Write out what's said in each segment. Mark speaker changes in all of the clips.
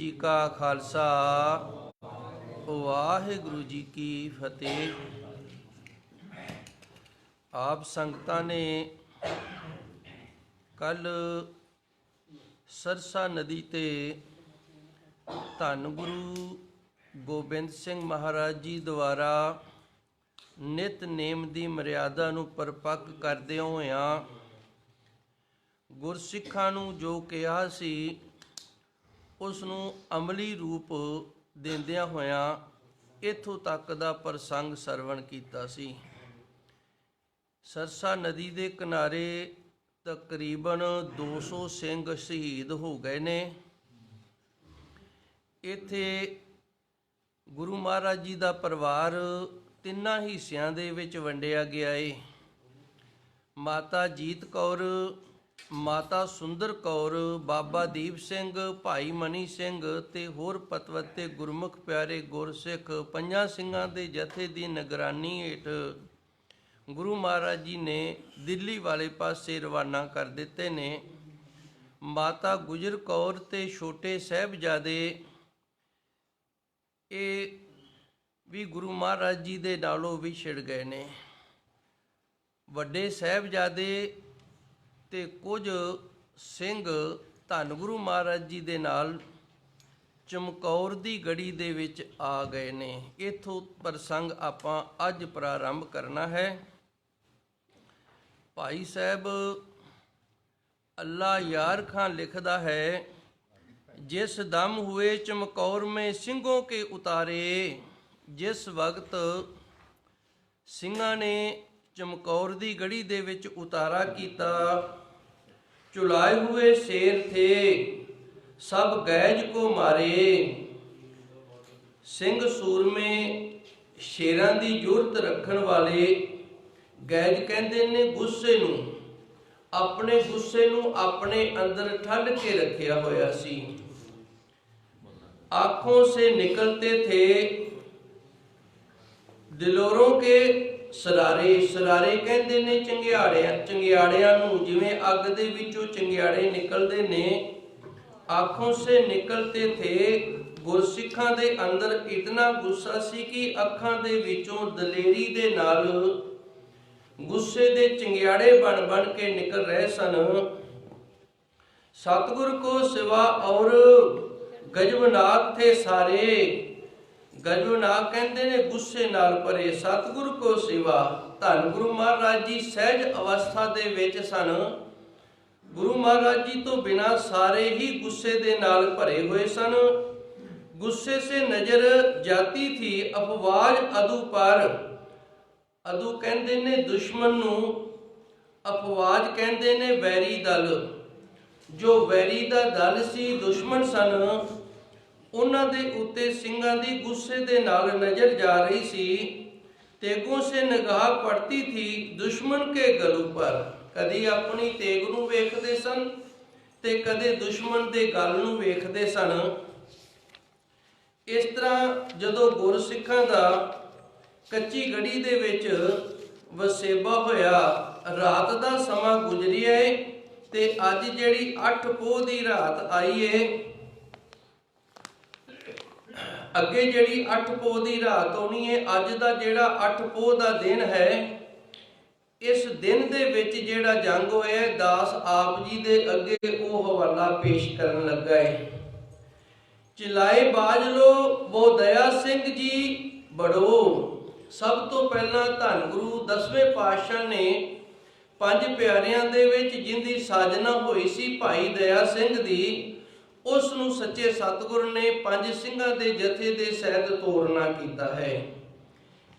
Speaker 1: जी का खालसा वाहिगुरु जी की फतेह। आप संगतां ने कल सरसा नदी ते धन गुरु गोबिंद सिंह महाराज जी द्वारा नितनेम ਦੀ ਮਰਿਆਦਾ ਨੂੰ ਪਰਪੱਕ ਕਰਦੇ ਹੋਇਆਂ ਗੁਰਸਿੱਖਾਂ ਨੂੰ ਜੋ ਕਿਹਾ ਸੀ ਉਸ ਨੂੰ ਅਮਲੀ ਰੂਪ ਦਿੰਦਿਆਂ ਹੋਇਆਂ ਇੱਥੋਂ ਤੱਕ ਦਾ ਪ੍ਰਸੰਗ ਸਰਵਣ ਕੀਤਾ ਸੀ। ਸਰਸਾ ਨਦੀ ਦੇ ਕਿਨਾਰੇ ਤਕਰੀਬਨ 200 ਸਿੰਘ ਸ਼ਹੀਦ ਹੋ ਗਏ ਨੇ। ਇੱਥੇ ਗੁਰੂ ਮਹਾਰਾਜ ਜੀ ਦਾ ਪਰਿਵਾਰ ਤਿੰਨਾਂ ਹਿੱਸਿਆਂ ਦੇ ਵਿੱਚ ਵੰਡਿਆ ਗਿਆ ਏ। ਮਾਤਾ ਜੀਤ ਕੌਰ, ਮਾਤਾ ਸੁੰਦਰ ਕੌਰ, ਬਾਬਾ ਦੀਪ ਸਿੰਘ, ਭਾਈ ਮਨੀ ਸਿੰਘ ਤੇ ਹੋਰ ਪਤਵੰਤੇ ਗੁਰਮੁਖ ਪਿਆਰੇ ਗੁਰਸਿੱਖ ਪੰਜਾਂ ਸਿੰਘਾਂ ਦੇ ਜਥੇ ਦੀ ਨਿਗਰਾਨੀ ਹੇਠ ਗੁਰੂ ਮਹਾਰਾਜ ਜੀ ਨੇ ਦਿੱਲੀ ਵਾਲੇ ਪਾਸੇ ਰਵਾਨਾ ਕਰ ਦਿੱਤੇ ਨੇ। ਮਾਤਾ ਗੁਜਰ ਕੌਰ ਤੇ ਛੋਟੇ ਸਾਹਿਬਜ਼ਾਦੇ ਇਹ ਵੀ ਗੁਰੂ ਮਹਾਰਾਜ ਜੀ ਦੇ ਨਾਲੋਂ ਵਿਛੜ ਗਏ ਨੇ। ਵੱਡੇ ਸਾਹਿਬਜ਼ਾਦੇ ਤੇ ਕੁਝ ਸਿੰਘ ਧੰਨ ਗੁਰੂ ਮਹਾਰਾਜ ਜੀ ਦੇ ਨਾਲ ਚਮਕੌਰ ਦੀ ਗੜੀ ਦੇ ਵਿੱਚ ਆ ਗਏ ਨੇ। ਇੱਥੋਂ ਪ੍ਰਸੰਗ ਆਪਾਂ ਅੱਜ ਪ੍ਰਾਰੰਭ ਕਰਨਾ ਹੈ। ਭਾਈ ਸਾਹਿਬ ਅੱਲਾ ਯਾਰ ਖਾਨ ਲਿਖਦਾ ਹੈ, ਜਿਸ ਦਮ हुए चमकौर में ਸਿੰਘੋਂ ਕੇ ਉਤਾਰੇ। ਜਿਸ ਵਕਤ ਸਿੰਘਾਂ ਨੇ ਚਮਕੌਰ ਦੀ ਗੜੀ ਦੇ ਵਿੱਚ ਉਤਾਰਾ ਕੀਤਾ, ਚੁਲਾਏ ਹੋਏ ਸ਼ੇਰ ਥੇ ਸਭ ਗੈਜ ਕੋ ਮਾਰੇ। ਸਿੰਘ ਸੂਰਮੇ ਸ਼ੇਰਾਂ ਦੀ ਜੁਰਤ ਰੱਖਣ ਵਾਲੇ, ਗੈਜ ਕਹਿੰਦੇ ਨੇ ਗੁੱਸੇ ਨੂੰ, ਆਪਣੇ ਗੁੱਸੇ ਨੂੰ ਆਪਣੇ ਅੰਦਰ ਠੱਲ ਕੇ ਰੱਖਿਆ ਹੋਇਆ ਸੀ। ਆँखों से निकलते थे ਦਿਲੋਂ ਕੇ ਸਰਾਰੇ। ਸਰਾਰੇ ਕਹਿੰਦੇ ਨੇ ਚੰਗਿਆੜਿਆਂ ਨੂੰ, ਜਿਵੇਂ ਅੱਗ ਦੇ ਵਿੱਚੋਂ ਚੰਗਿਆੜੇ ਨਿਕਲਦੇ ਨੇ। ਆँखों से निकलते थे, ਗੁਰਸਿੱਖਾਂ ਦੇ ਅੰਦਰ ਇਤਨਾ ਗੁੱਸਾ ਸੀ ਕਿ ਅੱਖਾਂ ਦੇ ਵਿੱਚੋਂ ਦਲੇਰੀ ਦੇ ਨਾਲ ਗੁੱਸੇ ਦੇ ਚੰਗਿਆੜੇ ਬਣ ਬਣ ਕੇ ਨਿਕਲ ਰਹੇ ਸਨ। ਸਤਿਗੁਰ ਕੋ ਸਿਵਾ ਔਰ ਗਜਬਨਾਕ ਥੇ ਸਾਰੇ। ਗਜਬਨਾਕ ਕਹਿੰਦੇ ਨੇ ਗੁੱਸੇ ਨਾਲ ਭਰੇ। ਸਤਿਗੁਰ ਕੋ ਸਿਵਾ, ਧੰਨ ਗੁਰੂ ਮਹਾਰਾਜ ਜੀ ਸਹਿਜ ਅਵਸਥਾ ਦੇ ਵਿੱਚ ਸਨ। ਗੁਰੂ ਮਹਾਰਾਜ ਜੀ ਤੋਂ ਬਿਨਾਂ ਸਾਰੇ ਹੀ ਗੁੱਸੇ ਦੇ ਨਾਲ ਭਰੇ ਹੋਏ ਸਨ। ਗੁੱਸੇ ਸੇ ਨਜ਼ਰ ਜਾਤੀ ਥੀ ਅਫਵਾਜ ਅਦੂ ਪਰ। ਅਦੂ ਕਹਿੰਦੇ ਨੇ ਦੁਸ਼ਮਣ ਨੂੰ, ਅਫਵਾਜ ਕਹਿੰਦੇ ਨੇ ਵੈਰੀ ਦਲ। ਜੋ ਵੈਰੀ ਦਾ ਦਲ ਸੀ, ਦੁਸ਼ਮਣ ਸਨ, ਉਹਨਾਂ ਦੇ ਉੱਤੇ ਸਿੰਘਾਂ ਦੀ ਗੁੱਸੇ ਦੇ ਨਾਲ ਨਜ਼ਰ ਜਾ ਰਹੀ ਸੀ। ਤੇਗੋਂ ਸੇ ਨਿਗਾਹ ਪੜਤੀ ਥੀ ਦੁਸ਼ਮਣ ਕੇ ਗਲ ਉੱਪਰ। ਕਦੀ ਆਪਣੀ ਤੇਗ ਨੂੰ ਵੇਖਦੇ ਸਨ ਤੇ ਕਦੇ ਦੁਸ਼ਮਣ ਦੇ ਗਲ ਨੂੰ ਵੇਖਦੇ ਸਨ। ਇਸ ਤਰ੍ਹਾਂ ਜਦੋਂ ਗੁਰਸਿੱਖਾਂ ਦਾ ਕੱਚੀ ਗੜੀ ਦੇ ਵਿੱਚ ਵਸੇਬਾ ਹੋਇਆ, ਰਾਤ ਦਾ ਸਮਾਂ ਗੁਜ਼ਰਿਆ ਏ ਤੇ ਅੱਜ ਜਿਹੜੀ 8 ਪੋਹ ਦੀ ਰਾਤ ਆਈ ਏ, ਅੱਗੇ ਜਿਹੜੀ 8 ਪੋਹ ਦੀ ਰਾਤ ਆਉਣੀ ਹੈ, ਅੱਜ ਦਾ ਜਿਹੜਾ 8 ਪੋਹ ਦਾ ਦਿਨ ਹੈ, ਇਸ ਦਿਨ ਦੇ ਵਿੱਚ ਜਿਹੜਾ ਜੰਗ ਹੋਇਆ, ਦਾਸ ਆਪ ਜੀ ਦੇ ਅੱਗੇ ਉਹ ਹਵਾਲਾ ਪੇਸ਼ ਕਰਨ ਲੱਗਾ ਹੈ। ਚਿਲਾਏ ਬਾਜ ਲੋ ਉਹ ਦਇਆ ਸਿੰਘ ਜੀ ਬੜੋ। ਸਭ ਤੋਂ ਪਹਿਲਾਂ ਧੰਨ ਗੁਰੂ 10ਵੇਂ ਪਾਤਸ਼ਾਹ ਨੇ ਪੰਜ ਪਿਆਰਿਆਂ ਦੇ ਵਿੱਚ ਜਿੰਦੀ ਸਾਜਨਾ ਹੋਈ ਸੀ ਭਾਈ ਦਇਆ ਸਿੰਘ ਦੀ, ਉਸ ਨੂੰ ਸੱਚੇ ਸਤਿਗੁਰ ਨੇ ਪੰਜ ਸਿੰਘਾਂ ਦੇ ਜਥੇ ਦੇ ਸਹਿਤ ਤੋਰਨਾ ਕੀਤਾ ਹੈ।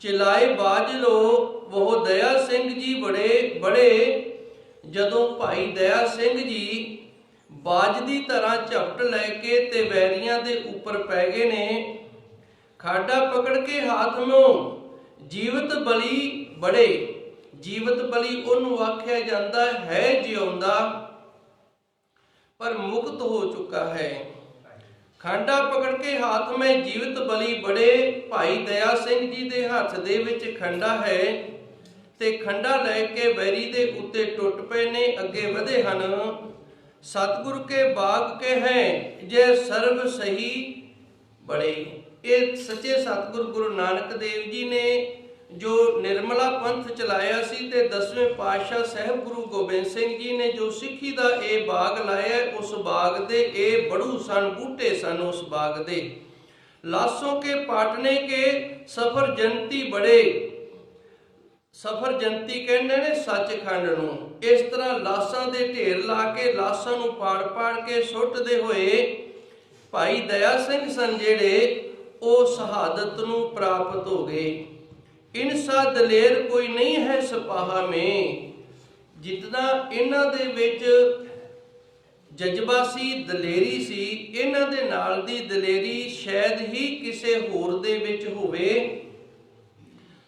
Speaker 1: ਚਿਲਾਏ ਬਾਜ ਲੋ ਉਹ ਦਇਆ ਸਿੰਘ ਜੀ ਬੜੇ। ਜਦੋਂ ਭਾਈ ਦਇਆ ਸਿੰਘ ਜੀ ਬਾਜ ਦੀ ਤਰ੍ਹਾਂ ਝਪਟ ਲੈ ਕੇ ਤੇ ਵੈਰੀਆਂ ਦੇ ਉੱਪਰ ਪੈ ਗਏ ਨੇ। ਖਾਡਾ ਪਕੜ ਕੇ ਹੱਥ ਨੂੰ ਜੀਵਤ ਬਲੀ ਬੜੇ। ਜੀਵਤ ਬਲੀ ਉਹਨੂੰ ਆਖਿਆ ਜਾਂਦਾ ਹੈ ਜਿਉਂਦਾ ਪਰ ਮੁਕਤ ਹੋ ਚੁੱਕਾ ਹੈ। ਖਾਂਡਾ ਪਕੜ ਕੇ ਹੱਥ ਮੈਂ ਜੀਵਤ ਬਲੀ ਬੜੇ। ਭਾਈ ਦਇਆ ਸਿੰਘ ਜੀ ਦੇ ਹੱਥ ਦੇ ਵਿੱਚ ਖੰਡਾ ਹੈ ਤੇ ਖੰਡਾ ਲੈ ਕੇ ਵੈਰੀ ਦੇ ਉੱਤੇ ਟੁੱਟ ਪਏ ਨੇ, ਅੱਗੇ ਵਧੇ ਹਨ। सतगुरु के बाग के हैं जे सर्व सही बड़े। ये सच्चे सतगुरु गुरु नानक देव जी ने जो निर्मला पंथ चलाया सी ते 10वें पातशाह साहब गुरु गोबिंद सिंह जी ने जो सिੱਖੀ ਦਾ ਇਹ ਬਾਗ ਲਾਇਆ, ਉਸ ਬਾਗ ਦੇ ਇਹ बड़ू सन, बूटे सन उस बाग दे। लाशों के पाटने के सफर जनती बड़े, सफर जंती कहते ने सचखंड नूं। इस तरह लाशां दे ढेर ला के लाशां नूं पाड़ पाड़ के सुੱਟਦੇ होए भाई दया सिंह सन जेड़े वो शहादत नूं प्राप्त हो गए। इनसा दलेर कोई नहीं है सिपाहा में, जितना इन्हां दे विच जज्बा सी, दलेरी सी, इन्हां दे नाल दी दलेरी शायद ही किसे होर दे विच होवे।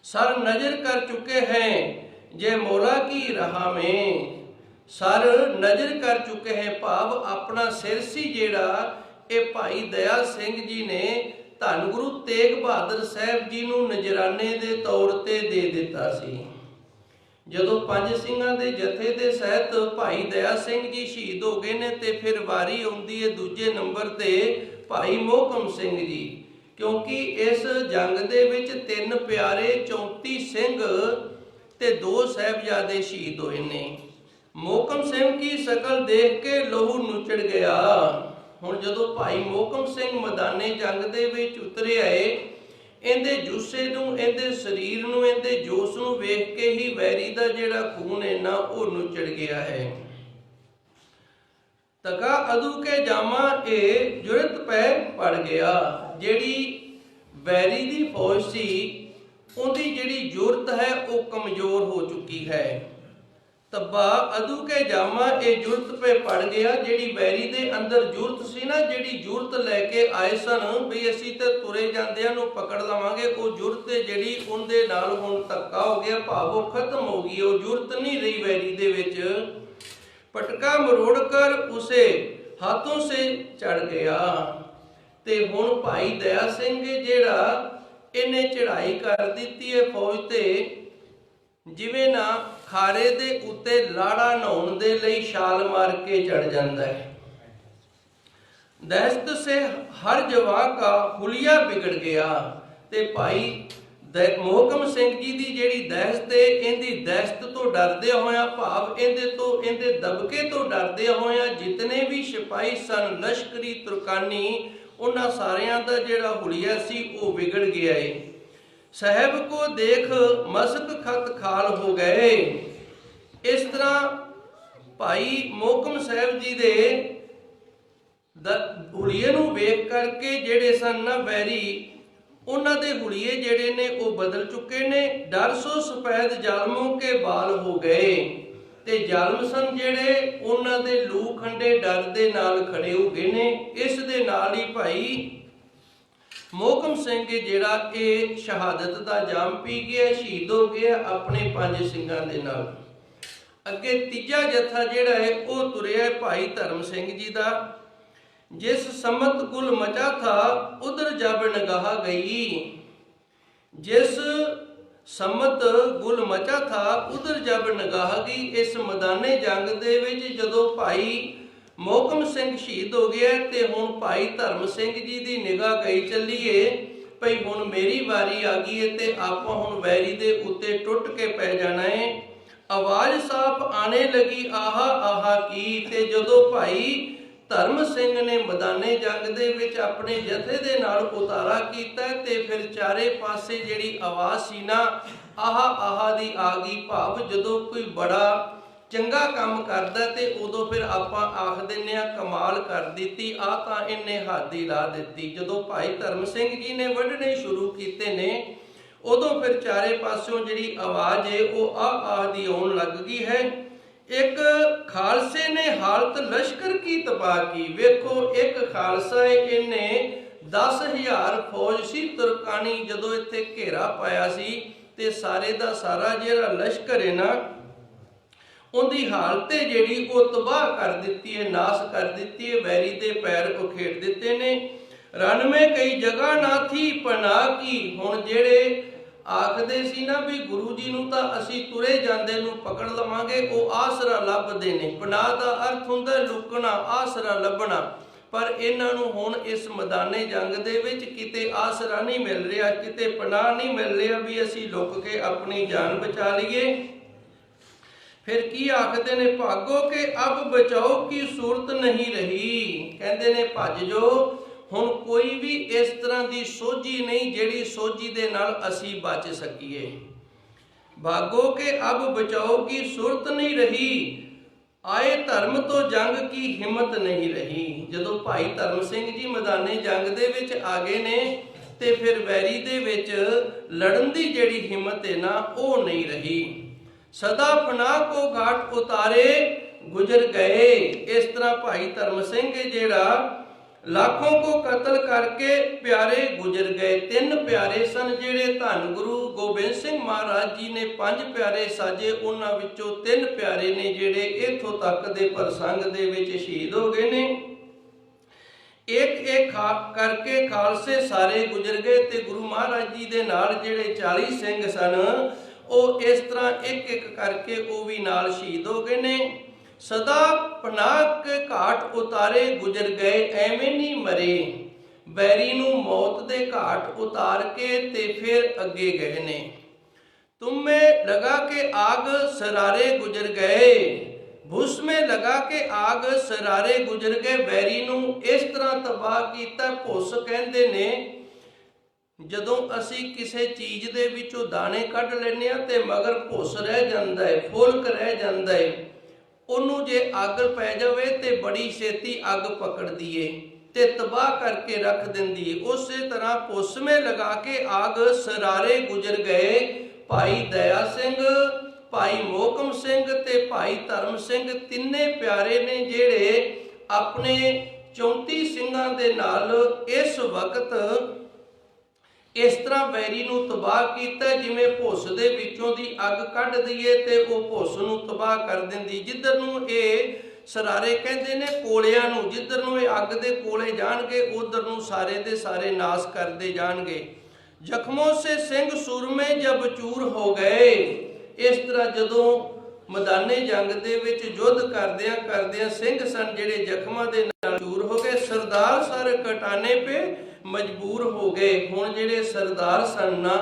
Speaker 1: सर नजर कर चुके हैं जे मौला की राह में, सर नजर कर चुके हैं भाव अपना सिर सी जेड़ा ये भाई दया सिंह जी ने धन गुरु तेग बहादुर साहब जी नूं नजराने दे तौर ते दे दिता सी। जदों पंज ਸਿੰਘਾਂ ਦੇ ਜਥੇ ਦੇ ਸਹਿਤ ਭਾਈ ਦਇਆ ਸਿੰਘ ਜੀ ਸ਼ਹੀਦ ਹੋ ਗਏ ਨੇ ਤੇ ਫਿਰ ਵਾਰੀ ਆਉਂਦੀ ਹੈ ਦੂਜੇ ਨੰਬਰ ਤੇ ਭਾਈ ਮੋਹਕਮ ਸਿੰਘ ਜੀ, क्योंकि इस जंग दे विच 3 प्यारे 34 सिंह ते 2 साहिबजादे शहीद होए ने। मोहकम सिंह की शकल देख के लहू नुचड़ गया। हुण जदों भाई मोहकम सिंह मैदाने जंग दे विच उतरे आए, इहदे जुस्से नूं, इहदे शरीर नूं, इहदे जोश नूं वेख के ही वैरी दा जिहड़ा खून है ना वो नुचड़ गया है। तका अदू के जामा ए जुरत पै पड़ गया। ਜਿਹੜੀ ਵੈਰੀ ਦੀ ਫੌਜ ਸੀ ਉਹਦੀ ਜਿਹੜੀ ਜੁਰਤ ਹੈ ਉਹ ਕਮਜ਼ੋਰ ਹੋ ਚੁੱਕੀ ਹੈ। ਤੱਬਾ ਅਦੂ ਕੇ ਜਾਮਾ ਇਹ ਜੁਰਤ ਪੇ ਪੜ ਗਿਆ। ਜਿਹੜੀ ਵੈਰੀ ਦੇ ਅੰਦਰ ਜੁਰਤ ਸੀ ਨਾ, ਜਿਹੜੀ ਜੁਰਤ ਲੈ ਕੇ ਆਏ ਸਨ ਵੀ ਅਸੀਂ ਤੇ ਤੁਰੇ ਜਾਂਦਿਆਂ ਨੂੰ ਪਕੜ ਲਵਾਂਗੇ, ਉਹ ਜੁਰਤ ਜਿਹੜੀ ਉਹਦੇ ਨਾਲ ਹੁਣ ਧੱਕਾ ਹੋ ਗਿਆ, ਭਾਵ ਉਹ ਖਤਮ ਹੋ ਗਈ, ਉਹ ਜੁਰਤ नहीं रही वैरी दे विच। पटका मरोड़ कर उसे हाथों से चढ़ गया। ਤੇ ਹੁਣ ਭਾਈ ਦਇਆ ਸਿੰਘ ਜਿਹੜਾ ਇਹਨੇ ਚੜਾਈ ਕਰ ਦਿੱਤੀ ਹੈ ਫੌਜ ਤੇ, ਜਿਵੇਂ ਨਾ ਖਾਰੇ ਦੇ ਉੱਤੇ ਲਾੜਾ ਨਹਾਉਣ ਦੇ ਲਈ ਛਾਲ ਮਾਰ ਕੇ ਚੜ ਜਾਂਦਾ ਹੈ। ਦਹਿਸ਼ਤ ਸੇ ਹਰ ਜਵਾਨ ਦਾ ਹੁਲੀਆ ਵਿਗੜ ਗਿਆ। ਤੇ ਭਾਈ ਮੋਹਕਮ ਸਿੰਘ ਜੀ ਦੀ ਜਿਹੜੀ ਦਹਿਸ਼ਤ ਹੈ, ਇਹਦੀ ਦਹਿਸ਼ਤ ਤੋਂ ਡਰਦੇ ਹੋਇਆ, ਭਾਵ ਇਹਦੇ ਦਬਕੇ ਤੋਂ ਡਰਦੇ ਹੋਇਆ ਜਿਤਨੇ ਵੀ ਸਿਪਾਹੀ ਸਨ ਲਸ਼ਕਰੀ ਤੁਰਕਾਨੀ, उन्हां सारियां दा जिहड़ा हुलिया सी वो बिगड़ गया है। साहब को देख मसक खत खाल हो गए। इस तरह भाई मोहकम साहब जी दे हुलिये नूं वेख करके जिहड़े सन ना वैरी, उन्हां दे हुलिये जिहड़े ने वो बदल चुके ने। डर सो सफेद जालमों के बाल हो गए। ते जालम सन ਜਿਹੜੇ ਉਹਨਾਂ ਦੇ ਲੂ ਖੰਡੇ ਡਰ ਦੇ ਨਾਲ ਖੜੇ ਹੋ ਗਏ ਨੇ। ਇਸ ਦੇ ਨਾਲ ਹੀ ਭਾਈ ਮੋਹਕਮ ਸਿੰਘ ਜਿਹੜਾ ਇਹ ਸ਼ਹਾਦਤ ਦਾ ਜਾਮ ਪੀ ਗਿਆ, ਸ਼ਹੀਦ ਹੋ ਗਿਆ ਆਪਣੇ 5 ਸਿੰਘਾਂ ਦੇ ਨਾਲ। ਅੱਗੇ ਤੀਜਾ ਜਥਾ ਜਿਹੜਾ ਹੈ ਉਹ ਤੁਰਿਆ ਭਾਈ ਧਰਮ ਸਿੰਘ ਜੀ ਦਾ। ਜਿਸ ਸਮਤ ਗੁਲ ਮਚਾ ਥਾ ਉਧਰ ਜਬ ਨਿਗਾਹ ਗਈ। ਜਿਸ सम्मत गुल मचा था उधर जब निगाह गई। इस मैदाने जंग दे विच जदों भाई मोहकम सिंह शहीद हो गया ते हुण भाई धर्म सिंह जी दी निगाह गई चली है भई हुण मेरी वारी आ गई है ते आपां हुण वैरी दे उत्ते टुट के पै जाना है। आवाज़ साफ आने लगी आहा आहा की। ते जदों भाई धर्म सिंह ने मैदाने जंग दे विच अपने जथे दे नाल उतारा कीता ते फिर चारे पासे जिहड़ी आवाज़ सी ना आहा आहा दी आ गई। भाव जदों कोई बड़ा चंगा काम करदा ते उदों फिर आपां आख दिंदे आ कमाल कर दित्ती, आ तां इन्ने हद ही ला दित्ती। जदों भाई धर्म सिंह जी ने वढणे शुरू कीते ने उदों फिर चारे पासों जिहड़ी आवाज़ है वो आ दी आउण लग गई है। एक खालसे ने हालत लश्कर की तबाह की। वेखो एक खालसा है, इन्हें 10,000 फौज सी तुरकानी जदों इत्थे घेरा पाया सी ते सारे दा सारा जिहड़ा लश्कर है ना उनकी हालत जिहड़ी वो तबाह कर दित्ती है, नाश कर दित्ती है। वैरी दे पैर उखेड़ दिते ने। रन में कई जगह ना थी पनाह की। हुण जिहड़े ਆਖਦੇ ਸੀ ਨਾ ਵੀ ਗੁਰੂ ਜੀ ਨੂੰ ਤਾਂ ਅਸੀਂ ਤੁਰੇ ਜਾਂਦੇ ਨੂੰ ਪਕੜ ਲਵਾਂਗੇ, ਉਹ ਆਸਰਾ ਲੱਭਦੇ ਨੇ। ਪਨਾਹ ਦਾ ਅਰਥ ਹੁੰਦਾ ਲੁਕਣਾ, ਆਸਰਾ ਲੱਭਣਾ। ਪਰ ਇਹਨਾਂ ਨੂੰ ਹੁਣ ਇਸ ਮੈਦਾਨੇ ਜੰਗ ਦੇ ਵਿੱਚ ਕਿਤੇ ਆਸਰਾ ਨਹੀਂ ਮਿਲ ਰਿਹਾ, ਕਿਤੇ ਪਨਾਹ ਨਹੀਂ ਮਿਲ ਰਿਹਾ ਵੀ ਅਸੀਂ ਲੁਕ ਕੇ ਆਪਣੀ ਜਾਨ ਬਚਾ ਲਈਏ। ਫਿਰ ਕੀ ਆਖਦੇ ਨੇ, ਭਾਗੋ ਕਿ ਅਬ ਬਚਾਓ ਕੀ ਸੂਰਤ ਨਹੀਂ ਰਹੀ। ਕਹਿੰਦੇ ਨੇ ਭੱਜ ਜੋ, ਹੁਣ ਕੋਈ ਵੀ ਇਸ ਤਰ੍ਹਾਂ ਦੀ ਸੋਝੀ ਨਹੀਂ ਜਿਹੜੀ ਸੋਝੀ ਦੇ ਨਾਲ ਅਸੀਂ ਬਚ ਸਕੀਏ। ਭਾਗੋ ਕਿ ਅਬ ਬਚਾਓ ਕੀ ਸੂਰਤ ਨਹੀਂ ਰਹੀ, ਆਏ ਧਰਮ ਤੋਂ ਜੰਗ ਕੀ ਹਿੰਮਤ ਨਹੀਂ ਰਹੀ। ਜਦੋਂ ਭਾਈ ਧਰਮ ਸਿੰਘ ਜੀ ਮੈਦਾਨੇ ਜੰਗ ਦੇ ਵਿੱਚ ਆ ਗਏ ਨੇ ਤੇ ਫਿਰ ਵੈਰੀ ਦੇ ਵਿੱਚ ਲੜਨ ਦੀ ਜਿਹੜੀ ਹਿੰਮਤ ਹੈ ਨਾ ਉਹ ਨਹੀਂ ਰਹੀ। ਸਦਾ ਪਨਾਹ ਕੋ ਘਾਟ ਉਤਾਰੇ ਗੁਜ਼ਰ ਗਏ। ਇਸ ਤਰ੍ਹਾਂ ਭਾਈ ਧਰਮ ਸਿੰਘ ਜਿਹੜਾ लाखों को कतल करके प्यारे गुजर गए। तीन प्यारे सन जेड़े धन गुरु गोबिंद सिंह महाराज जी ने 5 प्यारे साजे, उन्हां विचों 3 प्यारे ने जेड़े इत्थों तक दे प्रसंग दे विच शहीद हो गए ने। एक एक करके खालसे सारे गुजर गए ते गुरु महाराज जी दे नाल जेड़े 40 सिंह सन ਉਹ इस तरह एक एक करके वो भी नाल शहीद हो गए ने। सदा पनाह के घाट उतारे गुजर गए, एवें नहीं मरे। बैरी नूं मौत दे घाट उतार के ते फिर अगे गए ने। तुम में लगा के आग सरारे गुजर गए, भुस में लगा के आग सरारे गुजर गए। बैरी नूं इस तरह तबाह कीता। भुस कहंदे ने ਜਦੋਂ ਅਸੀਂ ਕਿਸੇ ਚੀਜ਼ ਦੇ ਵਿੱਚੋਂ ਦਾਣੇ ਕੱਢ ਲੈਂਦੇ ਆ ਤੇ ਮਗਰ ਭੁੱਸ ਰਹਿ ਜਾਂਦਾ ਹੈ, ਫੁਲਕ ਰਹਿ ਜਾਂਦਾ ਹੈ, ਉਹਨੂੰ ਜੇ ਅੱਗ ਪੈ ਜਾਵੇ ਤੇ ਬੜੀ ਛੇਤੀ ਅੱਗ ਪਕੜਦੀ ਏ ਤੇ ਤਬਾਹ ਕਰਕੇ ਰੱਖ ਦਿੰਦੀ ਏ। ਉਸੇ ਤਰ੍ਹਾਂ ਭੁੱਸਵੇਂ ਲਗਾ ਕੇ ਆਗ ਸਰਾਰੇ ਗੁਜ਼ਰ ਗਏ। ਭਾਈ ਦਇਆ ਸਿੰਘ, ਭਾਈ ਮੋਹਕਮ ਸਿੰਘ ਤੇ ਭਾਈ ਧਰਮ ਸਿੰਘ ਤਿੰਨੇ ਪਿਆਰੇ ਨੇ ਜਿਹੜੇ ਆਪਣੇ 34 ਸਿੰਘਾਂ ਦੇ ਨਾਲ ਇਸ ਵਕਤ इस तरह वैरी नूं तबाह कीता। जिवें भुस दे विचों दी अग कढ दईए ते वो भुस नूं तबाह कर दिंदी। जिधर नूं ये सरारे कहंदे ने कोलियां नूं, जिधर नूं ये अग दे कोले जाणगे उधर नूं सारे दे सारे नाश करदे जाणगे। जख्मों से सिंह सुरमे जब चूर हो गए। इस तरह जदों मैदाने जंग दे विच युद्ध करदियां करदियां सिंह सन जिहड़े जख्मां दे नाल चूर हो गए। सरदार सर कटाने पे मजबूर हो गए। हुण जिहड़े सरदार सन ना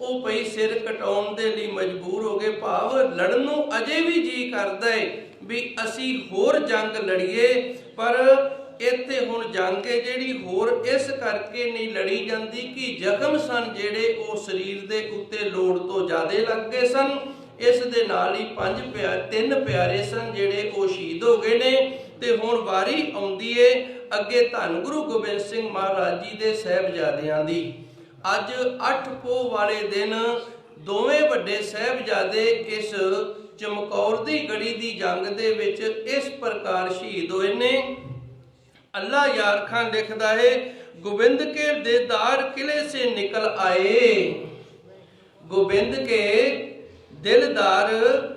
Speaker 1: ਉਹ ਪਈ ਸਿਰ ਕਟਾਉਣ ਦੇ ਲਈ ਮਜਬੂਰ ਹੋ ਗਏ। ਭਾਵ ਲੜਨ ਨੂੰ ਅਜੇ ਵੀ ਜੀ ਕਰਦਾ ਹੈ ਵੀ ਅਸੀਂ ਹੋਰ ਜੰਗ ਲੜੀਏ, ਪਰ ਇੱਥੇ ਹੁਣ ਜੰਗ ਹੈ ਜਿਹੜੀ ਹੋਰ ਇਸ ਕਰਕੇ ਨਹੀਂ ਲੜੀ ਜਾਂਦੀ ਕਿ ਜ਼ਖਮ ਸਨ ਜਿਹੜੇ ਉਹ ਸਰੀਰ ਦੇ ਉੱਤੇ ਲੋੜ ਤੋਂ ਜ਼ਿਆਦਾ ਲੱਗ ਗਏ ਸਨ। ਇਸ ਦੇ ਨਾਲ ਹੀ 3 ਪਿਆਰੇ ਸਨ ਜਿਹੜੇ ਉਹ ਸ਼ਹੀਦ ਹੋ ਗਏ ਨੇ। ਤੇ ਹੁਣ ਵਾਰੀ ਆਉਂਦੀ ਏ ਅੱਗੇ ਧੰਨ ਗੁਰੂ ਗੋਬਿੰਦ ਸਿੰਘ ਮਹਾਰਾਜ ਜੀ ਦੇ ਸਾਹਿਬਜ਼ਾਦਿਆਂ ਦੀ। ਅੱਜ 8 ਪੋਹ ਵਾਲੇ ਦਿਨ ਦੋਵੇਂ ਵੱਡੇ ਸਾਹਿਬਜ਼ਾਦੇ ਇਸ ਚਮਕੌਰ ਦੀ ਗੜੀ ਦੀ ਜੰਗ ਦੇ ਵਿੱਚ ਇਸ ਪ੍ਰਕਾਰ ਸ਼ਹੀਦ ਹੋਏ ਨੇ। ਅੱਲਾ ਯਾਰ ਖਾਨ ਲਿਖਦਾ ਹੈ, गोविंद के दिलदार किले से निकल आए। गोविंद के दिलदार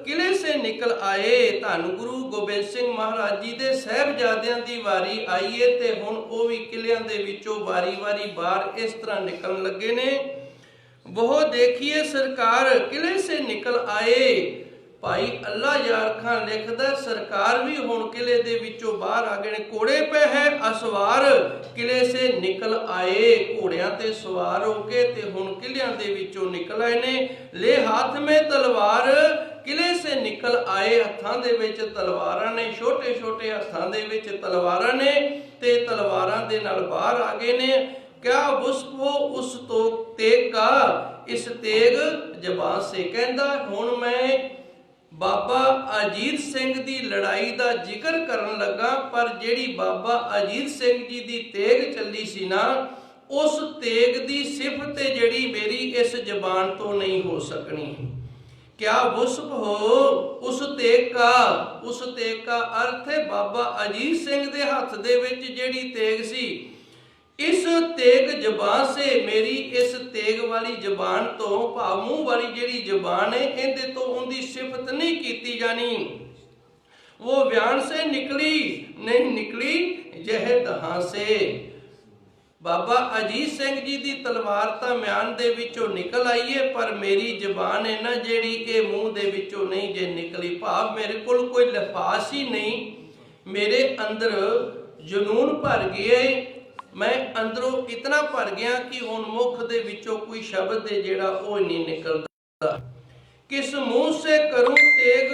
Speaker 1: किले से निकल आए। धन गुरु गोबिंद सिंह महाराज जी दे साहिबजादियां दी वारी आई है ते हुण ओ भी किलियां दे विचों वारी वारी बाहर इस तरह निकलण लगे ने। वो देखिए सरकार किले से निकल आए। भाई अल्लाह यार खान लिखदा सरकार भी हुण किले दे विचों बाहर आ गए ने। घोड़े पे है असवार किले से निकल आए। घोड़ियां ते सवार होके ते हुण किलियां दे विचों निकल आए ने। ले हाथ में तलवार किले से निकल आए। हत्थां दे विच तलवारां ने, छोटे छोटे हत्थां दे विच तलवारां ने ते तलवारां दे नाल बाहर आ गए ने। क्या वुस्फो उस तो तेग का इस तेग जबान से। कहंदा हुण मैं बाबा अजीत सिंह दी लड़ाई दा जिक्र करन लगा, पर जेड़ी बाबा अजीत सिंह जी दी तेग चली सी ना, उस तेग दी सिफत जेड़ी मेरी इस जबान तो नहीं हो सकनी। क्या वुस्फ हो उस तेग का। उस तेग का अर्थ है बाबा अजीत सिंह दे हथ दे विच जेड़ी तेग सी, इस तेग जबान से मेरी इस तेग वाली जबान तो भाव मुंह वाली जेड़ी जबान है इहदे तो उनकी सिफत नहीं की जानी। वो बयान से निकली नहीं निकली जह दहां से। बाबा अजीत सिंह जी की तलवार तो म्यान दे विचों निकल आई है, पर मेरी जबान है ना जिहड़ी ये मूँह दे विचों नहीं जे निकली। भाव मेरे कोल कोई लिफास ही नहीं, मेरे अंदर जुनून भर गया, मैं अंदरों इतना भर गया कि हुण मुख दे विचों कोई शब्द है जिहड़ा वो नहीं निकलदा। किस मुंह से करूं तेग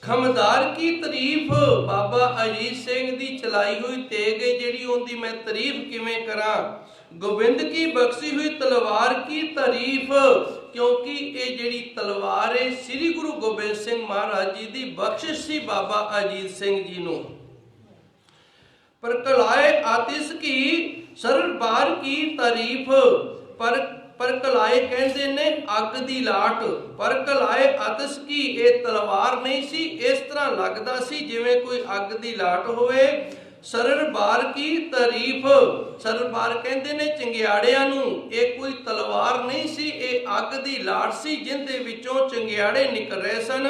Speaker 1: खमदार की तारीफ, बाबा अजीत सिंह दी चलाई हुई तेग है जिहड़ी उनकी मैं तारीफ किवें करा। गोबिंद की बख्शी हुई तलवार की तारीफ, क्योंकि ये जिहड़ी तलवार है श्री गुरु गोबिंद सिंह महाराज जी की बख्शिश सी बाबा अजीत सिंह जी नूं। पर कलाए आतिश की सरबार की तारीफ, पर कलाए कहते ने अग दी लाट, पर कलाए आतिश की ये तलवार नहीं सी, इस तरह लगता सी जिवें कोई अग दी लाट होवे। सरबार की तारीफ, सरबार कहते ने चंगियाड़ियां नूं, ये कोई तलवार नहीं सी, ये अग दी लाट सी जिंदे विचों चंगियाड़े निकल रहे सन।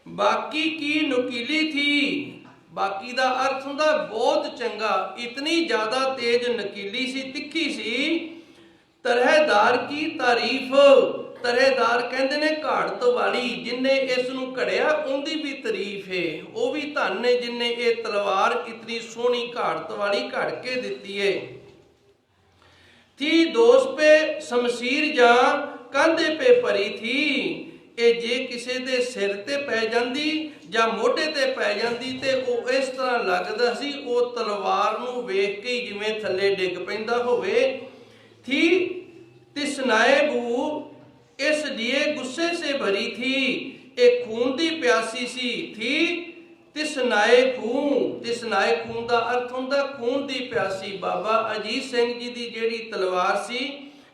Speaker 1: बाकी की नुकीली थी, बाकी दा अर्थ हुंदा बहुत चंगा, इतनी ज्यादा तेज नकीली सी, तिखी सी। तरहदार की तारीफ, तरहदार कहते ने घाड़त वाली, जिन्हें इस नूं घड़िया उनकी भी तारीफ है, वो भी धन ने जिन्हें ये तलवार इतनी सोहनी घाड़त वाली घड़ के दिती है। थी दोस्त पे शमशीर जा कंधे पे परी थी, ये जे किसी दे सिर ते पै जांदी जां मोढे ते पै जांदी ते वो इस तरह लगदा सी वो तलवार नूं वेख के जिवें थल्ले डिग पैंदा होवे। थी तिसनाए बू इसलिए गुस्से से भरी थी, एक खून दी प्यासी सी। थी तिसनाए खून, तिसनाए खून का अर्थ हुंदा खून दी प्यासी। बाबा अजीत सिंह जी की जिहड़ी तलवार सी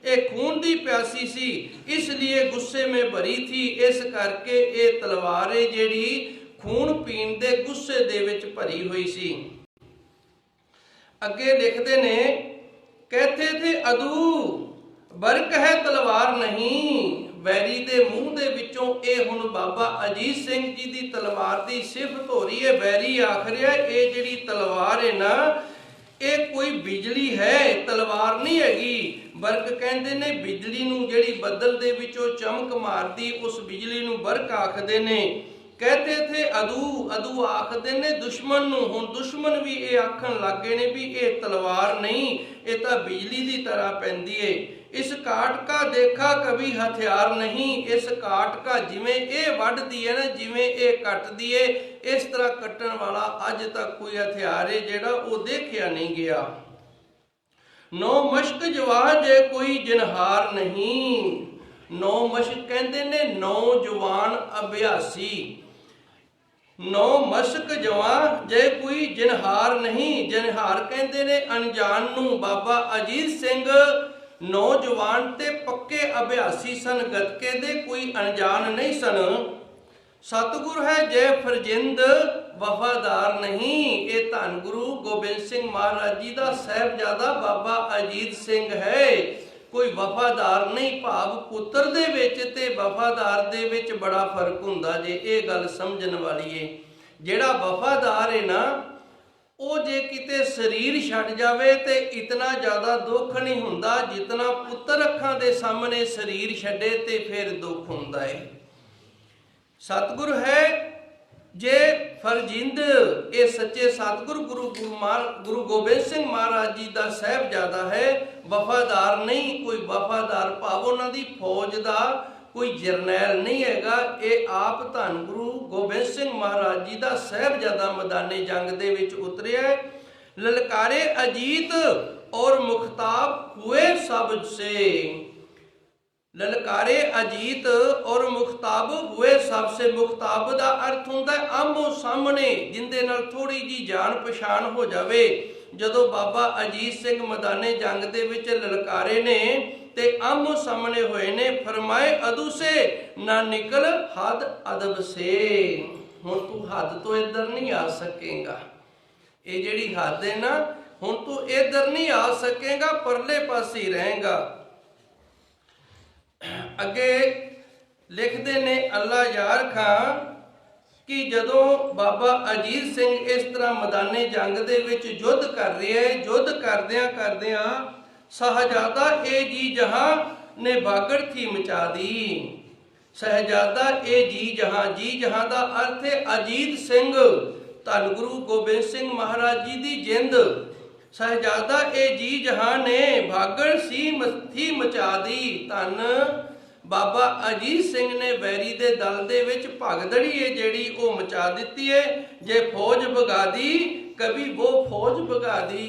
Speaker 1: एक खून दी प्यासी सी, इसलिए गुस्से में भरी थी, इस करके ये तलवार है जिहड़ी खून पीण दे गुस्से दे विच भरी हुई सी। अगे लिखते ने कहते थे अदू बरक है तलवार नहीं, वैरी दे मूँह दे विचों ये हुण बाबा अजीत सिंह जी की तलवार की सिफत हो रही है। वैरी आख रहा ये जिहड़ी तलवार है ना ये कोई बिजली है, तलवार नहीं हैगी। बरक कहते ने बिजली नूं जिहड़ी बदल दे विचों चमक मारदी उस बिजली नूं बरक आखदे ने। कहते थे अदू, अदू आखदे ने दुश्मन नूं, हुण दुश्मन भी ये आखण लग गए ने भी ये तलवार नहीं ये तां बिजली की तरह पैंदी है। इस काट का देखा कभी हथियार नहीं, इस काट का जिवें ये वढ़दी है ना जिवें ये कटदी है इस तरह कट्टण वाला अज तक कोई हथियार है जिहड़ा वो देखिया नहीं गया। नौ मशक जवाह जे कोई जिनहार नहीं, नौ मशक कहते ने नौजवान अभ्यासी, नौ मशक जवान जे कोई जिनहार नहीं। जिनहार कहते ने अनजान नूं। बाबा अजीत सिंह नौजवान ते पक्के अभ्यासी सन, गतके दे कोई अनजान नहीं सन। सतगुर है जय फरजिंद वफादार नहीं, ये धन गुरु गोबिंद सिंह महाराज जी का साहिबजादा बाबा अजीत सिंह है, कोई वफादार नहीं। भाव पुत्र दे विच ते वफादार दे विच बड़ा फर्क हुंदा जे, ये गल समझण वाली है। जिहड़ा वफादार है ना वो जे किते शरीर छड्ड जावे ते इतना ज़्यादा दुख नहीं हुंदा जितना पुत्र अखां दे सामने शरीर छड्डे ते फिर दुख हुंदा है। सतगुर है जे फरजिंद, ये सच्चे सतगुर गुरु गोबिंद सिंह महाराज जी का साहिबजादा है, वफादार नहीं। कोई वफादार भाव उन्हां दी फौज का कोई जरनैल नहीं हैगा, ये आप धन गुरु गोबिंद सिंह महाराज जी का साहिबजादा मैदाने जंग दे विच उतरिया। ललकारे अजीत और मुख्ताब हुए सब से, ललकारे अजीत और मुख्ताब हुए सबसे। मुख्ताब का अर्थ होंदा है आमो सामने, जिंदे नाल थोड़ी जी जान पछाण हो जावे। जदों बाबा अजीत सिंह मैदाने जंग दे विच ललकारे ने ते आमो सामने होए ने, फरमाए अदू से ना निकल हद अदब से, हुण तू हद तो इधर नहीं आ सकेगा। ये जिहड़ी हद है ना हुण तू इधर नहीं आ सकेगा, परले पासे ही रहेगा। अगे लिखते ने अल्लाह यार खां कि जदों बाबा अजीत सिंह इस तरह मैदाने जंग दे विच युद्ध कर रहा है, युद्ध करदियां करदियां साहजादा ए जी जहां ने बागड़ थी मचा दी। साहजादा ए जी जहां का अर्थ है अजीत सिंह, धन गुरु गोबिंद सिंह महाराज जी की जिंद। साहजादा ए जी जहां ने भागड़ थी मचा दी। धन बाबा अजीत सिंह ने वैरी दे दल दे विच भगदड़ी है जिहड़ी वो मचा दित्ती है। जे फौज भगा दी कभी वो फौज भगा दी,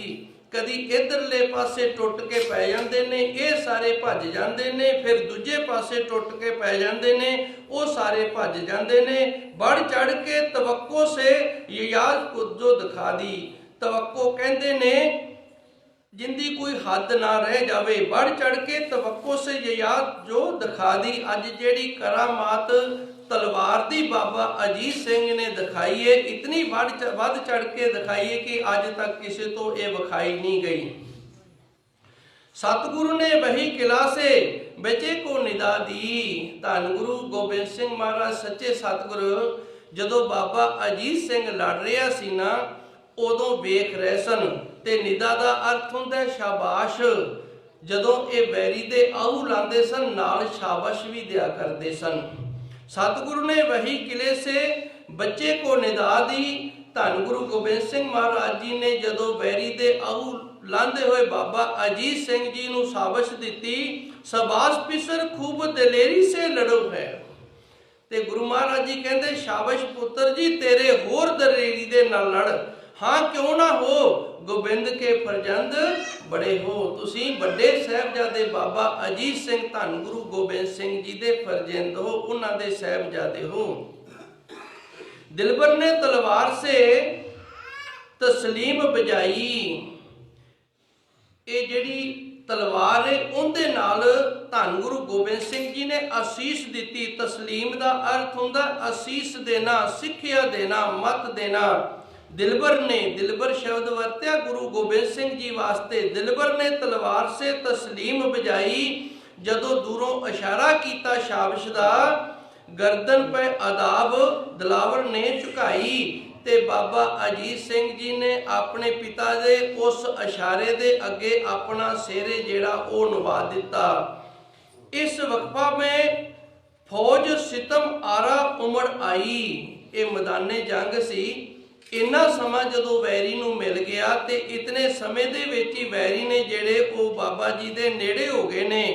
Speaker 1: कदी इधरले पासे टुट के पै जांदे ने, ये सारे भज जांदे ने, फिर दूजे पासे टुट के पै जांदे ने, वो सारे भज जांदे ने। बढ़ चढ़ के तवक्को से याद को जो दिखा दी। तवक्को कहंदे ने जिंदी कोई हद ना रह जावे, बढ़ चढ़ के तवक्को से याद जो दिखा दी। अज जेड़ी करामात तलवार दी बाबा अजीत सिंह ने दिखाई है, इतनी बढ़ चढ़ के दिखाई है कि अज तक किसी तो ये विखाई नहीं गई। सतगुरु ने वही किला से बचे को निदा दी। धन गुरु गोबिंद सिंह महाराज सच्चे सतगुरु जदों बाबा अजीत सिंह लड़ रहा सी ना, उदों वेख रहे सन। ते निदा दा अर्थ हुंदा है शाबाश। जदों ये वैरी दे आहू लांदे सन नाल शाबाश भी दिया करते सन। सतगुरु ने वही किले से बच्चे को निदा दी। धन गुरु गोबिंद सिंह महाराज जी ने जदों वैरी दे आहू लांदे हुए बाबा अजीत सिंह जी नूं शाबाश दिती, शाबाश पिसर खूब दलेरी से लड़ो है। ते गुरु महाराज जी कहते शाबाश पुत्र जी तेरे होर दलेरी दे नाल लड़। हाँ क्यों ना हो, गोबिंद के फरजंद बड़े हो। तुसी बड़े साहबजादे बाबा अजीत सिंह धन गुरु गोबिंद सिंह जी दे फरजंद हो, उन्हां दे साहबजादे हो। दिलबर ने तलवार से तस्लीम बजाई। ये जिहड़ी तलवार है उहदे नाल धन गुरु गोबिंद सिंह जी ने आशीष दी। तस्लीम का अर्थ हुंदा आशीष देना, सिक्ख्या देना, मत देना। दिलबर ने, दिलबर शब्द वरत्या गुरु गोबिंद सिंह जी वास्ते। दिलबर ने तलवार से तस्लीम बजाई। जदों दूरों इशारा किया शाबाश दा, गर्दन पे अदाब दिलावर ने झुकाई। ते बाबा अजीत सिंह जी ने अपने पिता दे उस इशारे दे अगे अपना सिर जेड़ा ओ नवा दिता। इस वक्फा में फौज सितम आरा उमड़ आई। ये मैदाने जंग सी। इन्ना समा जदों वैरी नूं मिल गया ते इतने समय दे विच ही वैरी ने जेड़े ओ बाबा जी दे नेड़े हो गए ने।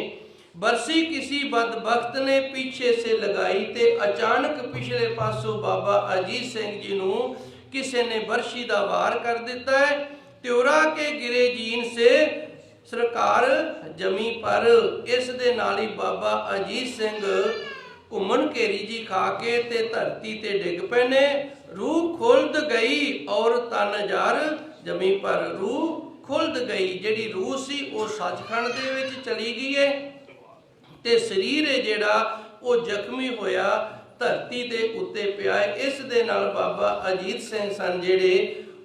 Speaker 1: बरसी किसी बदबख्त ने पीछे से लगाई ते अचानक पिछले पासों बाबा अजीत सिंह जी नूं किसी ने बरशी दा वार कर दिता है। त्योरा के गिरे जीन से सरकार जमी पर। इस दे नाल ही बाबा अजीत सिंह घुमन घेरी जी खा के ते धरती ते डिग पे ने। रूह खुल्द गई और तन जार जमी पर। रूह खुल्द गई, जिहड़ी रूह सी वो सचखंड दे विच चली गई है ते शरीर है जिहड़ा वो जख्मी होया धरती दे उत्ते पिया है। इस दे नाल बाबा अजीत सिंह सन जिहड़े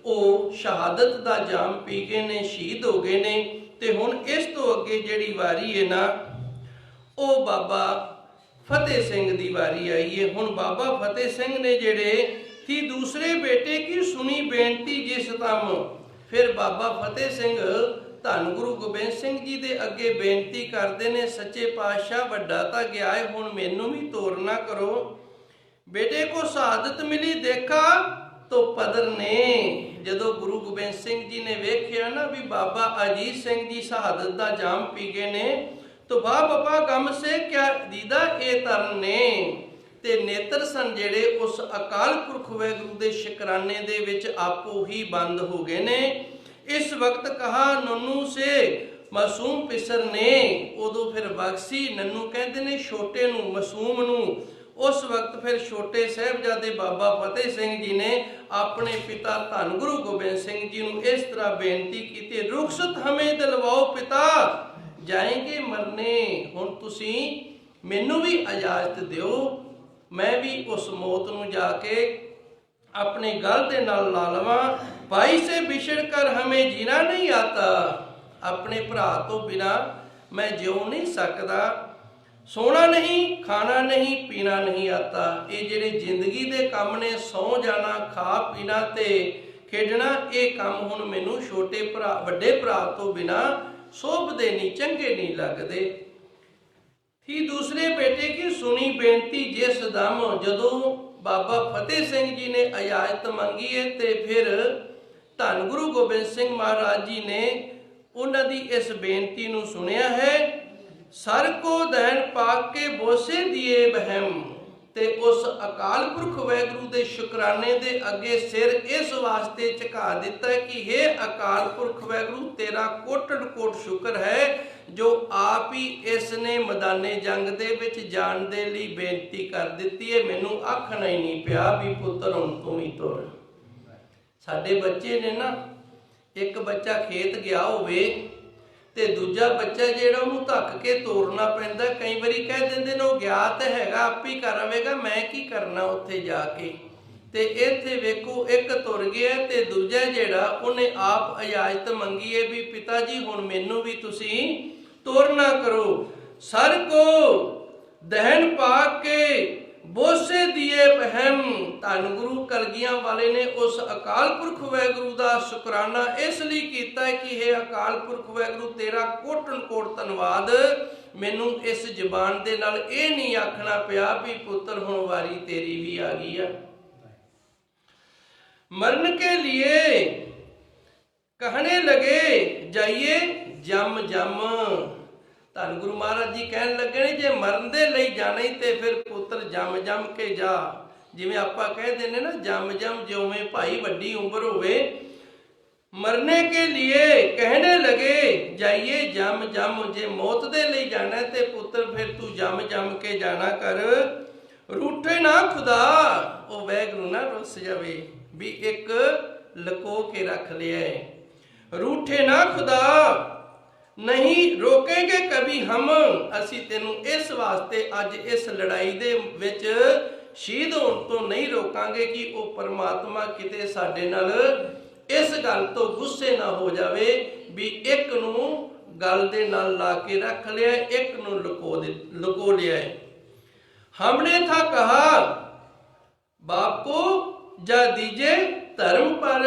Speaker 1: वो शहादत दा जाम पी गए ने, शहीद हो गए ने। ते हुण इस तो अगे जिहड़ी वारी है ना, वो बाबा फतेह सिंह दी वारी आई है। हुण बाबा फतेह सिंह ने जिहड़े थी दूसरे बेटे की सुनी बेनती जिस तम। फिर बाबा फतेह सिंह धन गुरु गोबिंद सिंह जी दे अगे बेनती करते ने, सच्चे पातशाह वड्डा तां गया है, हुण मैनू भी तोरना करो। बेटे को शहादत मिली देखा तो पदर ने। जदों गुरु गोबिंद सिंह जी ने वेख्या ना भी बाबा अजीत सिंह जी शहादत दा जाम पी गए ने, तो वाह बाबा गम से क्या दीदा ए तरन ने। ते नेत्र सन जेड़े उस अकाल पुरख वाहिगुरू दे शुकराने दे विच आपो ही बंद हो गए ने। इस वक्त कहा नन्नू से मासूम पिसर ने। उदों फिर बख्शी, नन्नू कहते ने छोटे नू, मासूम नू। उस वक्त फिर छोटे साहबजादे बाबा फतेह सिंह जी ने अपने पिता धन गुरु गोबिंद सिंह जी नू इस तरह बेनती की, रुखसत हमें दिलवाओ पिता जाएंगे मरने। हुण तुसी मैनू भी इजाजत दिओ, मैं भी उस मौत नू जाके अपने गल दे नाल ला लवां। भाई से बिछड़ कर हमें जीना नहीं आता। अपने भरा तो बिना मैं जिउ नहीं सकदा। सोना नहीं, खाना नहीं, पीना नहीं आता। ये जिहड़े जिंदगी दे काम ने, सौ जाना, खा पीना ते खेडना, ये काम हुण मैनूं छोटे भरा वड्डे भरा तो बिना शोभदे नहीं, चंगे नहीं लगदे। थी दूसरे बेटे की सुनी बेनती जिस दम, जदों बाबा फतेह सिंह जी ने इजाजत मंगी है ते फिर धन गुरु गोबिंद सिंह महाराज जी ने उन्हां दी इस बेनती नूं सुनिया है। सर को दैन पाक के बोसे दिए बहम, ते उस अकाल पुरख वैगुरु दे शुकराने दे अगे सिर इस वास्ते झुका दिता है कि हे अकाल पुरख वैगुरु, तेरा कोटन कोट शुक्र है जो आप ही इसने मैदाने जंग दे विच जाण दे लई बेनती कर दित्ती है। मैनूं आखना ही नहीं पिया भी पुत्तर हुण तूं ही तुर। साडे बच्चे ने ना, एक बच्चा खेत गया होवे ते दूजा बच्चा जिहड़ा उहनूं धक्क के तोरना पैंदा। कई वारी कह दिंदे ने, गया तो हैगा, आप ही कर आवेगा, मैं की करना उत्थे जाके। ते इत्थे वेखो, एक तुर गया ते दूजा जिहड़ा उहने आप इजाजत मंगी है भी पिता जी हुण मैनूं भी तुसीं तोरना करो। सर को दहन पाक के बोसे दिए पहम। धन गुरु कलगियां वाले ने उस अकाल पुरख वैगुरु का शुकराना इसलिए किया है कि हे अकाल पुरख वैगुरु, तेरा कोटन कोट धन्नवाद। मैनू इस जबान दे नाल ये नहीं आखना पिया भी पुत्र हुण वारी तेरी भी आ गई है। मरण के लिए कहने लगे जाइए जम जम। धन गुरु महाराज जी कहन लगे ने, जे मरण दे लई जाना ही ते फिर पुत्र जम जम के जा। जिवें आपां कह देने ना, जम जम जिवें भाई वड्डी उम्र होवे। मरने के लिए कहने लगे जाइए जम जम, जे मौत दे लई जाना है ते पुत्र फिर तू जम जम के जाना कर। रूठे ना खुदा, ओ वैगुरू ना रुस जावे भी एक लको के रख लिया है। रूठे ना खुदा, नहीं रोकेंगे कभी हम, असी तेनू इस वास्ते अज इस लड़ाई दे विच शहीद होण तो नहीं रोकांगे कि वो परमात्मा किते साडे नाल इस गल तो गुस्से ना हो जावे भी एक नू गल दे नाल ला के रख लिया, एक नू लुको लिया है। हमने था कहा बाप को जा दीजे धर्म पर।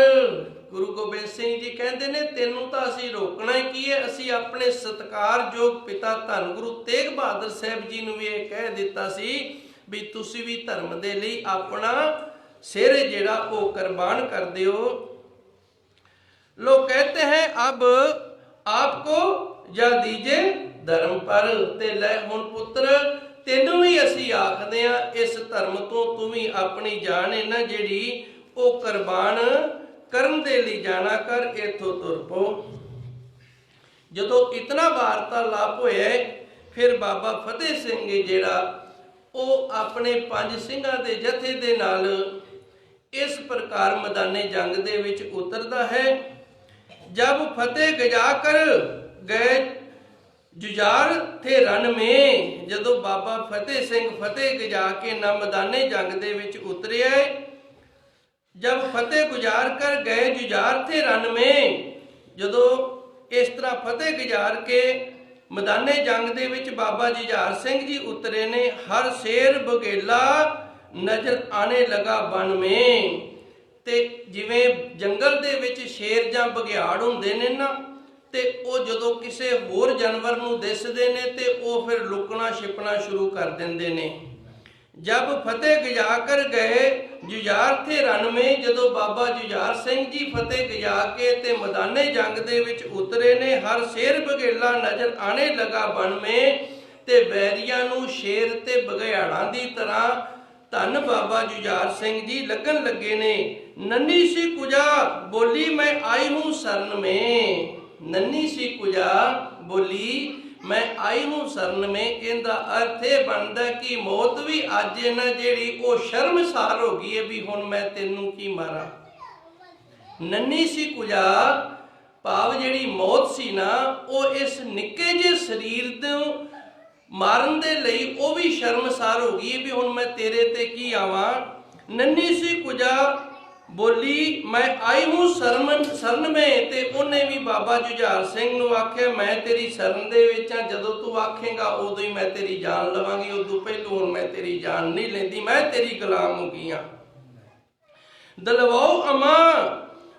Speaker 1: गुरु गोबिंद सिंह जी कहते ने, तेनू तो असी रोकना ही की है, असी अपने सत्कारयोग पिता धन गुरु तेग बहादुर साहब जी नूं भी यह कह दिता सी भी तुसी भी धर्म दे लई अपना सिर जिहड़ा वो कुर्बान कर दिओ। लोग कहते हैं अब आपको जा दीजे धर्म पर, ते लै हुण पुत्र तेनू भी असी आखदे हां इस धर्म तो तू भी अपनी जान है ना जिहड़ी वो कुर्बान करन दे लई जाना कर, इथों तुर पो। जदों इतना वार्तालाप होया फिर बाबा फतेह सिंह जिहड़ा वो अपने 5 सिंघां दे जथे दे नाल इस प्रकार मैदाने जंग दे विच उतरदा है। जब फतेह गजा कर गए जुजार थे रन में, जदों बाबा फतेह सिंह फतेह गजा के ना मैदाने जंग दे विच उतरिया। जब फतेह गुजार कर गए जुजार थे रन में, जदों इस तरह फतेह गुजार के मैदाने जंग दे विच बाबा जुझार सिंह जी उतरे ने। हर शेर बघेला नजर आने लगा बन में। ते जिवें जंगल दे विच शेर जां बघियाड़ हुंदे ने ना, ते वो जदों किसी होर जानवर नूं दिसदे ने ते वो फिर लुकना छिपना शुरू कर दिंदे ने। जब फतेह गजा कर गए जुजार थे रन में, जदों बाबा जुझार सिंह जी फतेह गजा के ते मैदाने जंग दे विच उतरे ने। हर शेर बघेला नजर आने लगा बन में, ते बैरियां नूं शेर ते बघियाड़ां दी तरह धन बाबा जुझार सिंह जी लगन लगे ने। नन्ही सी कुजा बोली मैं आई हूं शरण में। नन्ही सी कुजा बोली मैं आई हूं शरण में। इनका अर्थ यह बनता कि मौत भी अज है ना जिहड़ी वो शर्मसार हो गई है भी हुण मैं तेनू की मारा। नन्ही सी कुजा भाव जिहड़ी मौत सी ना, वो इस निक्के जे शरीर दे मारन दे लई वो भी शर्मसार हो गई है भी हुण मैं तेरे ते की आवां। नन्ही सी कुजा बोली मैं आई हूँ शरण में। ते उन्हें भी बाबा जुझार सिंह नूं आख्या मैं तेरी शरण दे विच हां, जदों तू आखेगा उदों ही मैं तेरी जान लवांगी, उदों पहलों हुण मैं तेरी जान नहीं लैंदी, मैं तेरी गुलाम हो गई हां। दलवाओ अमा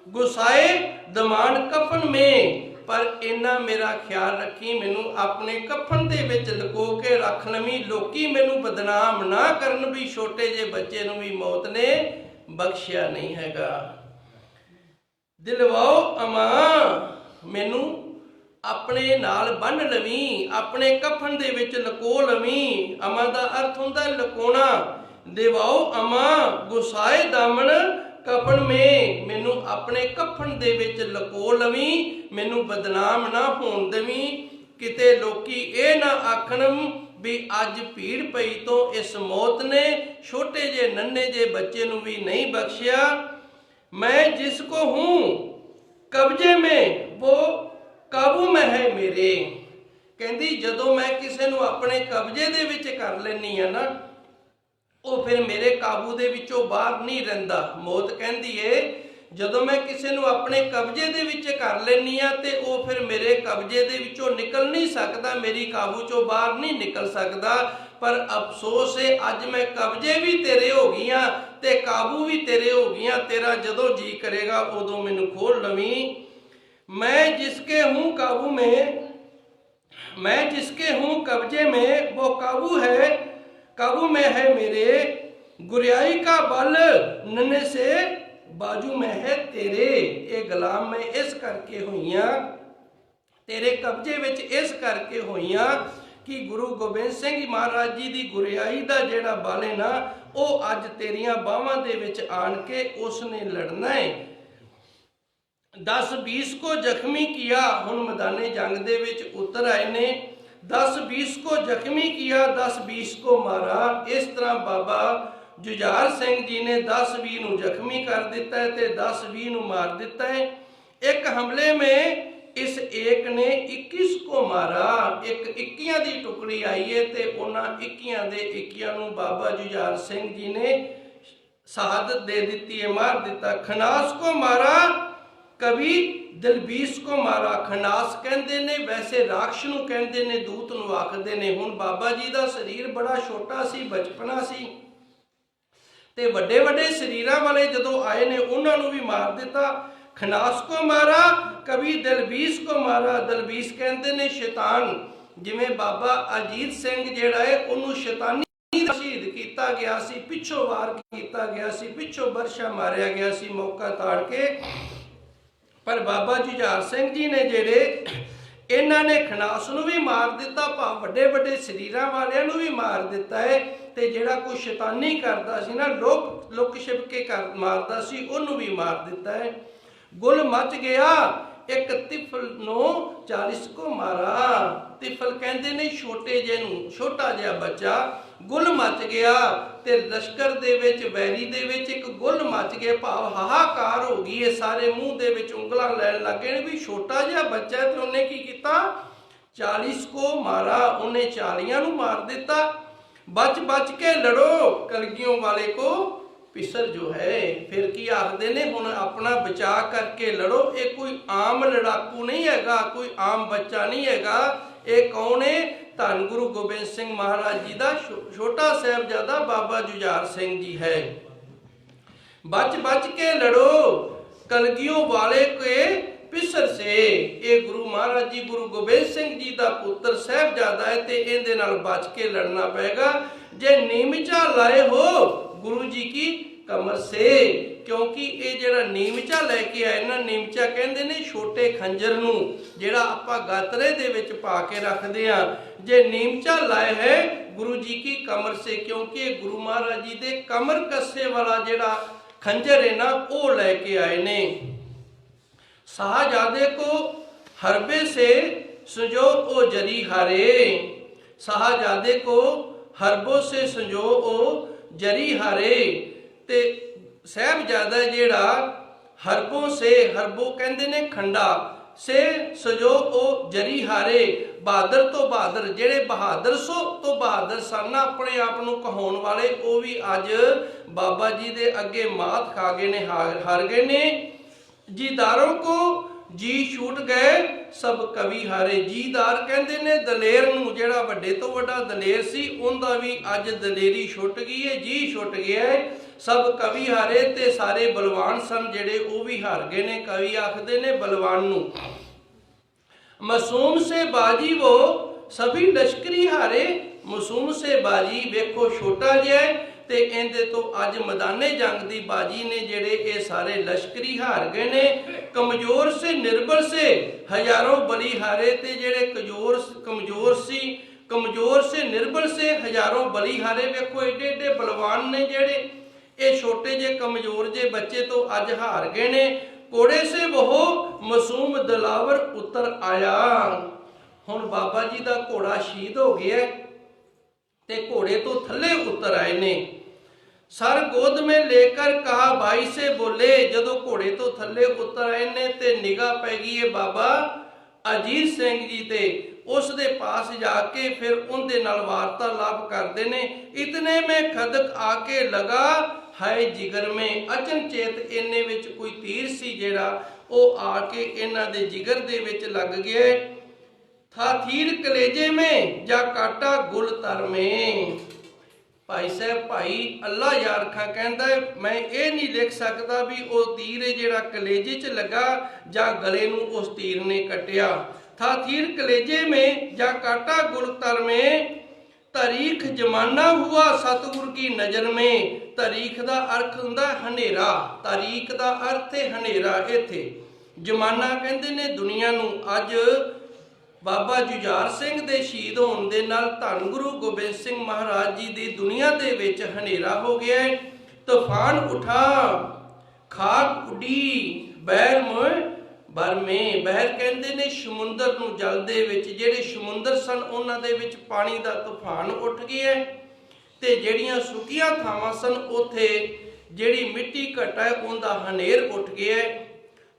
Speaker 1: गुसाए दमान कफन में, पर इन्ना मेरा ख्याल रखी मैनू अपने कफन दे विच लुको के रख लवीं, लोकी मैनू बदनाम ना करन भी छोटे जे बच्चे नूं भी मौत ने बख्शिया नहीं हैगा। दिलवाओ अमा मैनू अपने नाल बन लवीं, अपने कफन दे विच लुको लवीं। अमा दा अर्थ हुंदा लुकोना। दिवाओ अमा गुसाए दामन कफन में, मैनू अपने कफन दे विच लुको लवीं, मैनू बदनाम ना होण देवीं, किते लोकी ये ना आखण भी अज भीड़ पई तो इस मौत ने छोटे जे नन्हे जे बच्चे नूं भी नहीं बख्शिया। मैं जिसको हूं कब्जे में वो काबू में है मेरे। कहंदी जदों मैं किसे नूं अपने कब्जे दे विच कर लैनी आ ना, ਉਹ ਫਿਰ ਮੇਰੇ ਕਾਬੂ ਦੇ ਵਿੱਚੋਂ ਬਾਹਰ ਨਹੀਂ ਰਹਿੰਦਾ। ਮੌਤ ਕਹਿੰਦੀ ਏ ਜਦੋਂ ਮੈਂ ਕਿਸੇ ਨੂੰ ਆਪਣੇ ਕਬਜ਼ੇ ਦੇ ਵਿੱਚ ਕਰ ਲੈਂਦੀ ਆ ਤੇ ਉਹ ਫਿਰ ਮੇਰੇ ਕਬਜ਼ੇ ਦੇ ਵਿੱਚੋਂ ਨਿਕਲ ਨਹੀਂ ਸਕਦਾ, ਮੇਰੀ ਕਾਬੂ ਚੋਂ ਬਾਹਰ ਨਹੀਂ ਨਿਕਲ ਸਕਦਾ। ਪਰ ਅਫਸੋਸ ਏ ਅੱਜ ਮੈਂ ਕਬਜ਼ੇ ਵੀ ਤੇਰੇ ਹੋ ਗਈਆਂ ਤੇ ਕਾਬੂ ਵੀ ਤੇਰੇ ਹੋ ਗਈਆਂ, ਤੇਰਾ ਜਦੋਂ ਜੀ ਕਰੇਗਾ ਉਦੋਂ ਮੈਨੂੰ ਖੋਲ ਲਵੀਂ। ਮੈਂ ਜਿਸਕੇ ਹੂੰ ਕਾਬੂ में, मैं जिसके हूँ कब्जे में वो काबू है, काबू में है मेरे। गुरियाई का बल नन्हे से बाजू में है तेरे। ये गुलाम मैं इस करके होइयां, तेरे कब्जे विच इस करके होइयां कि गुरु गोबिंद सिंह महाराज जी की गुरियाई का जिहड़ा बल है ना, वो अज तेरियां बाहां दे विच आण के उसने लड़ना है। 10-20 को जख्मी किया, हुण मैदाने जंग दे विच उतर आए ने। 10-20 को जख्मी किया, 10-20 को मारा। इस तरह बाबा जुझार सिंह जी ने 10-20 नूं जख्मी कर दिता है ते 10-20 नूं मार दिता है। एक हमले में इस एक ने 21 को मारा। एक 21 की टुकड़ी आई है ते उन्हां 21 दे 21 नूं बाबा जुझार सिंह जी ने शहादत दे दी है, मार दिता। खनास को मारा, कभी दलबीस को मारा। खनास कहते ने, वैसे राक्षस नूं कहते ने, दूत नूं आखदे ने। हुण बाबा जी का शरीर बड़ा छोटा सी, बचपना सी ते वड्डे वड्डे शरीरां वाले जदों आए ने उन्हां नूं भी मार दिता। खनास को मारा, कभी दलबीस को मारा। दलबीस कहते ने शैतान, जिवें बाबा अजीत सिंह जिहड़ा है उन्होंने शैतानी शहीद किया गया सी, पिछों वार किया गया सी, पिछों बरछा मारिया गया सी मौका ताड़ के। पर बाबा जुझार सिंह जी ने जेड़े इन्हां ने खनास नूं भी मार दिता, भाव वड्डे वड्डे शरीरां वालियां नूं भी मार दिता है। ते जेड़ा कोई शैतानी करदा सी ना, लुक छिप के मारदा सी, उहनूं भी मार दिता है। गुल मच गया, एक तिफल नूं 40 को मारा। तिफल कहंदे ने छोटे जे नूं, छोटा जिहा बच्चा। गुल मच गया ते लश्कर दे विच, वैरी दे विच एक गुल मच गया, भाव हाहाकार हो गई है। सारे मूँह दे विच उंगलां लैण लगे ने भी छोटा जिहा बच्चा है। ते उन्हें की कीता, 40 को मारा। उन्हें 40 नूं मार दिता। बच बच के लड़ो, कलगियों वाले को पिसर जो है। फिर की आखदे ने, हुण अपना बचा करके लड़ो। ये कोई आम लड़ाकू नहीं हैगा, कोई आम बच्चा नहीं हैगा। ये कौन है? धन गुरु गोबिंद सिंह महाराज जी का छोटा साहिबजादा बाबा जुझार सिंह जी है। बच बच के लड़ो, कलगियों वाले के पिसर से। ये गुरु महाराज जी गुरु गोबिंद सिंह जी का पुत्र साहिबजादा है, ते इहदे नाल बच के लड़ना पेगा। जे नीमचा लाए हो गुरु जी की कमर से, क्योंकि ये जिहड़ा नीमचा लैके आए ना, नीमचा कहंदे ने छोटे खंजर नूं जिहड़ा आपां गातरे दे विच पा के रखदे आ। जे नीमचा लाए है गुरु जी की कमर से, क्योंकि गुरु महाराज जी दे कमर कस्से वाला जिहड़ा खंजर है ना, वो लैके आए ने। शाहजादे को हरबे से संजो ओ जरी हारे। शाहजादे को हरबों से संजो ओ जरी हारे। ते साहिबजादा जिहड़ा हरबों से, हरबो कहंदे ने खंडा, से सजो ओ जरी हारे। बहादुर तो बहादुर ਜਿਹੜੇ ਬਹਾਦਰ ਸੋ ਤੋਂ ਬਹਾਦਰ ਸਨ ਆਪਣੇ ਆਪ ਨੂੰ ਕਹਾਉਣ ਵਾਲੇ, ਉਹ ਵੀ ਅੱਜ ਬਾਬਾ ਜੀ ਦੇ ਅੱਗੇ ਮਾਤ ਖਾ ਗਏ ਨੇ, ਹਾਰ ਗਏ ਨੇ। ਜੀਦਾਰੋਂ ਕੋ ਜੀ ਛੂਟ ਗਏ ਸਭ ਕਵੀ ਹਾਰੇ। ਜੀਦਾਰ ਕਹਿੰਦੇ ਨੇ ਦਲੇਰ ਨੂੰ, ਜਿਹੜਾ ਵੱਡੇ ਤੋਂ ਵੱਡਾ ਦਲੇਰ ਸੀ ਉਹਦਾ ਵੀ ਅੱਜ ਦਲੇਰੀ ਛੁੱਟ ਗਈ ਹੈ, ਜੀ ਛੁੱਟ ਗਿਆ ਹੈ। ਸਭ ਕਵੀ ਹਾਰੇ, ਤੇ ਸਾਰੇ ਬਲਵਾਨ ਸਨ ਜਿਹੜੇ ਉਹ ਵੀ ਹਾਰ ਗਏ ਨੇ। ਕਵੀ ਆਖਦੇ ਨੇ ਬਲਵਾਨ ਨੂੰ, ਮਾਸੂਮ ਸੇ ਬਾਜੀ वो सभी लश्करी हारे। ਮਾਸੂਮ ਸੇ ਬਾਜੀ ਵੇਖੋ ਛੋਟਾ ਜਿਹਾ, ਤੇ ਇਹਦੇ ਤੋਂ ਅੱਜ ਮੈਦਾਨੇ ਜੰਗ ਦੀ ਬਾਜੀ ਨੇ ਜਿਹੜੇ ਇਹ ਸਾਰੇ ਲਸ਼ਕਰੀ ਹਾਰ ਗਏ ਨੇ। ਕਮਜ਼ੋਰ ਸੇ ਨਿਰਬਲ ਸੇ ਹਜ਼ਾरों ਬਲੀ ਹਾਰੇ, ਤੇ ਜਿਹੜੇ ਕਮਜ਼ੋਰ ਸੀ, ਕਮਜ਼ੋਰ ਸੇ ਨਿਰਬਲ ਸੇ ਹਜ਼ਾरों ਬਲੀ ਹਾਰੇ। ਵੇਖੋ ਏਡੇ ਏਡੇ ਬਲਵਾਨ ਨੇ ਜਿਹੜੇ ਇਹ ਛੋਟੇ ਜਿਹੇ ਕਮਜ਼ੋਰ ਜਿਹੇ ਬੱਚੇ ਤੋਂ ਅੱਜ ਹਾਰ ਗਏ ਨੇ। ਕੋੜੇ ਸੇ ਉਹ ਮਾਸੂਮ ਦਿਲਾਵਰ ਉਤਰ ਆਇਆ। ਹੁਣ ਬਾਬਾ ਜੀ ਦਾ ਘੋੜਾ ਸ਼ਹੀਦ ਹੋ ਗਿਆ ਤੇ ਘੋੜੇ ਤੋਂ ਥੱਲੇ ਉਤਰ ਆਏ ਨੇ। ਸਰ ਗੋਦ ਮੇ ਲੇਕਰ ਕਹਾ ਭਾਈ ਸੇ ਬੋਲੇ। ਜਦੋਂ ਘੋੜੇ ਤੋਂ ਥੱਲੇ ਉਤਰ ਆਏ ਨੇ ਤੇ ਨਿਗਾਹ ਪੈ ਗਈ ਹੈ ਬਾਬਾ ਅਜੀਤ ਸਿੰਘ ਜੀ ਤੇ। ਉਸ ਦੇ ਪਾਸ ਜਾ ਕੇ ਫਿਰ ਉਹਦੇ ਨਾਲ ਵਾਰਤਾਲਾਪ ਕਰਦੇ ਨੇ। ਇਤਨੇ ਮੈਂ ਖਦਕ ਆ ਕੇ ਲਗਾ ਹਾਏ ਜਿਗਰ ਮੇ। ਅਚਨਚੇਤ ਇੰਨੇ ਵਿੱਚ ਕੋਈ ਤੀਰ ਸੀ ਜਿਹੜਾ ਉਹ ਆ ਕੇ ਇਹਨਾਂ ਦੇ ਜਿਗਰ ਦੇ ਵਿੱਚ ਲੱਗ ਗਿਆ। ਥਾ ਥੀਰ ਕਲੇਜੇ ਮੇ ਜਾਂ ਕਾਟਾ ਗੁਲ ਤਰ ਮੇ। ਭਾਈ ਸਾਹਿਬ ਭਾਈ ਅੱਲਾ ਯਾਰ ਖਾਂ ਕਹਿੰਦਾ ਮੈਂ ਇਹ ਨਹੀਂ ਲਿਖ ਸਕਦਾ ਵੀ ਉਹ ਤੀਰ ਜਿਹੜਾ ਕਲੇਜੇ 'ਚ ਲੱਗਾ ਜਾਂ ਗਲੇ ਨੂੰ ਉਸ ਤੀਰ ਨੇ ਕੱਟਿਆ। ਥਾ ਥੀਰ ਕਲੇਜੇ ਮੇ ਜਾਂ ਕਾਟਾ ਗੁਲ ਤਰ ਮੇ। ਤਾਰੀਖ ਜਮਾਨਾ ਹੁਆ ਸਤਿਗੁਰ ਕੀ ਨਜ਼ਰ ਮੇ। ਤਾਰੀਖ ਦਾ ਅਰਥ ਹੁੰਦਾ ਹਨੇਰਾ, ਤਾਰੀਖ ਦਾ ਅਰਥ ਹੈ ਹਨੇਰਾ। ਇੱਥੇ ਜਮਾਨਾ ਕਹਿੰਦੇ ਨੇ ਦੁਨੀਆ ਨੂੰ। ਅੱਜ ਬਾਬਾ ਜੁਝਾਰ ਸਿੰਘ ਦੇ ਸ਼ਹੀਦ ਹੋਣ ਦੇ ਨਾਲ ਧੰਨ ਗੁਰੂ ਗੋਬਿੰਦ ਸਿੰਘ ਮਹਾਰਾਜ ਜੀ ਦੀ ਦੁਨੀਆ ਦੇ ਵਿੱਚ ਹਨੇਰਾ ਹੋ ਗਿਆ ਹੈ। ਤੂਫਾਨ ਉਠਾ ਖਾਕ ਉੱਡੀ ਬਹਿਰ ਮੋਏ ਬਰਮੇ। ਬਹਿਰ ਕਹਿੰਦੇ ਨੇ ਸਮੁੰਦਰ ਨੂੰ, ਜਲ ਦੇ ਵਿੱਚ ਜਿਹੜੇ ਸਮੁੰਦਰ ਸਨ ਉਹਨਾਂ ਦੇ ਵਿੱਚ ਪਾਣੀ ਦਾ ਤੂਫਾਨ ਉੱਠ ਗਿਆ ਤੇ ਜਿਹੜੀਆਂ ਸੁੱਕੀਆਂ ਥਾਵਾਂ ਸਨ ਉੱਥੇ ਜਿਹੜੀ ਮਿੱਟੀ ਘਟਾ ਹੈ ਉਹਦਾ ਹਨੇਰ ਉੱਠ ਗਿਆ।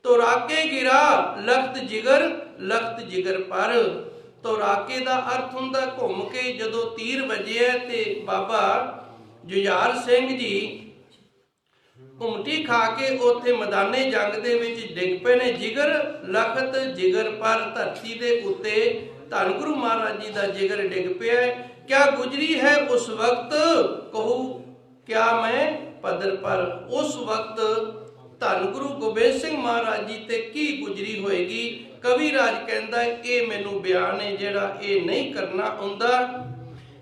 Speaker 1: ਤੋਰਾਕੇ ਗਿਰਾ ਲਖਤ ਜਿਗਰ ਪਰ। ਤੋਰਾਕੇ ਦਾ ਅਰਥ ਹੁੰਦਾ ਘੁੰਮ ਕੇ। ਜਦੋਂ ਤੀਰ ਵੱਜਿਆ ਤੇ ਬਾਬਾ ਜੁਝਾਰ ਸਿੰਘ ਜੀ ਘੁੰਮਟੀ ਖਾ ਕੇ ਉੱਥੇ ਮੈਦਾਨੇ ਜੰਗ ਦੇ ਵਿੱਚ ਡਿੱਗ ਪਏ ਨੇ। ਜਿਗਰ ਲਖਤ ਜਿਗਰ ਪਰ, ਧਰਤੀ ਦੇ ਉੱਤੇ ਧੰਨ ਗੁਰੂ ਮਹਾਰਾਜ ਜੀ ਦਾ ਜਿਗਰ ਡਿੱਗ ਪਿਆ। ਕਿਆ ਗੁਜਰੀ ਹੈ ਉਸ ਵਕਤ ਕਹੂ ਕਿਆ ਮੈਂ ਪਦਰ ਪਰ। ਉਸ ਵਕਤ ਧੰਨ ਗੁਰੂ ਗੋਬਿੰਦ ਸਿੰਘ ਮਹਾਰਾਜ ਜੀ ਤੇ ਕੀ ਗੁਜਰੀ ਹੋਏਗੀ। ਕਵੀ ਰਾਜ ਕਹਿੰਦਾ ਇਹ ਮੈਨੂੰ ਬਿਆਨ ਹੈ ਜਿਹੜਾ ਇਹ ਨਹੀਂ ਕਰਨਾ ਆਉਂਦਾ।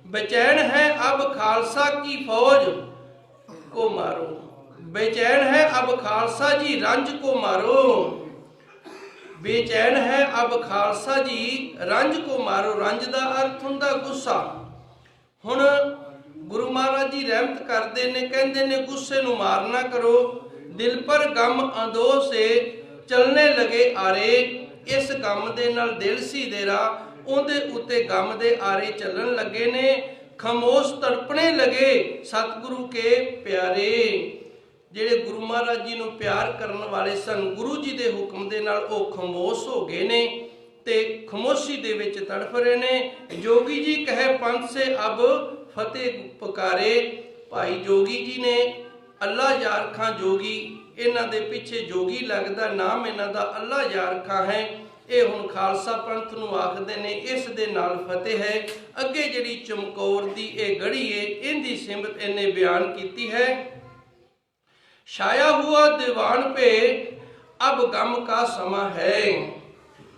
Speaker 1: ਬੇਚੈਨ ਹੈ ਅਬ ਖਾਲਸਾ ਕੀ ਫੌਜ ਕੋ ਮਾਰੋ। बेचैन है अब खालसा जी रंज को मारो। बेचैन है अब खालसा जी रंज को मारो। रंज का अर्थ हुंदा गुस्सा। हुण गुरु महाराज जी रहमत करते ने, कहते ने गुस्से नूं मार ना करो। दिल पर गम अंदो से चलने लगे आरे। इस गम दे नाल दिल सी देरा उहदे उत्ते गम दे आरे चलन लगे ने। खामोश तड़पने लगे सतगुरु के प्यारे। ਜਿਹੜੇ ਗੁਰੂ ਮਹਾਰਾਜ ਜੀ ਨੂੰ ਪਿਆਰ ਕਰਨ ਵਾਲੇ ਸਨ, ਗੁਰੂ ਜੀ ਦੇ ਹੁਕਮ ਦੇ ਨਾਲ ਉਹ ਖਾਮੋਸ਼ ਹੋ ਗਏ ਨੇ ਤੇ ਖਾਮੋਸ਼ੀ ਦੇ ਵਿੱਚ ਤੜਫ ਰਹੇ ਨੇ। ਜੋਗੀ ਜੀ ਕਹੇ ਪੰਥ ਸੇ ਅਬ ਫਤਿਹ ਪੁਕਾਰੇ। ਭਾਈ ਜੋਗੀ ਜੀ ਨੇ ਅੱਲਾ ਯਾਰ ਖਾਂ ਜੋਗੀ, ਇਹਨਾਂ ਦੇ ਪਿੱਛੇ ਜੋਗੀ ਲੱਗਦਾ, ਨਾਮ ਇਹਨਾਂ ਦਾ ਅੱਲਾ ਯਾਰ ਖਾਂ ਹੈ। ਇਹ ਹੁਣ ਖਾਲਸਾ ਪੰਥ ਨੂੰ ਆਖਦੇ ਨੇ। ਇਸ ਦੇ ਨਾਲ ਫਤਿਹ ਹੈ। ਅੱਗੇ ਜਿਹੜੀ ਚਮਕੌਰ ਦੀ ਇਹ ਗੜੀ ਹੈ ਇਹਦੀ ਸਿਮਤ ਇਹਨੇ ਬਿਆਨ ਕੀਤੀ ਹੈ। छाया हुआ दीवान पे अब गम का समा है।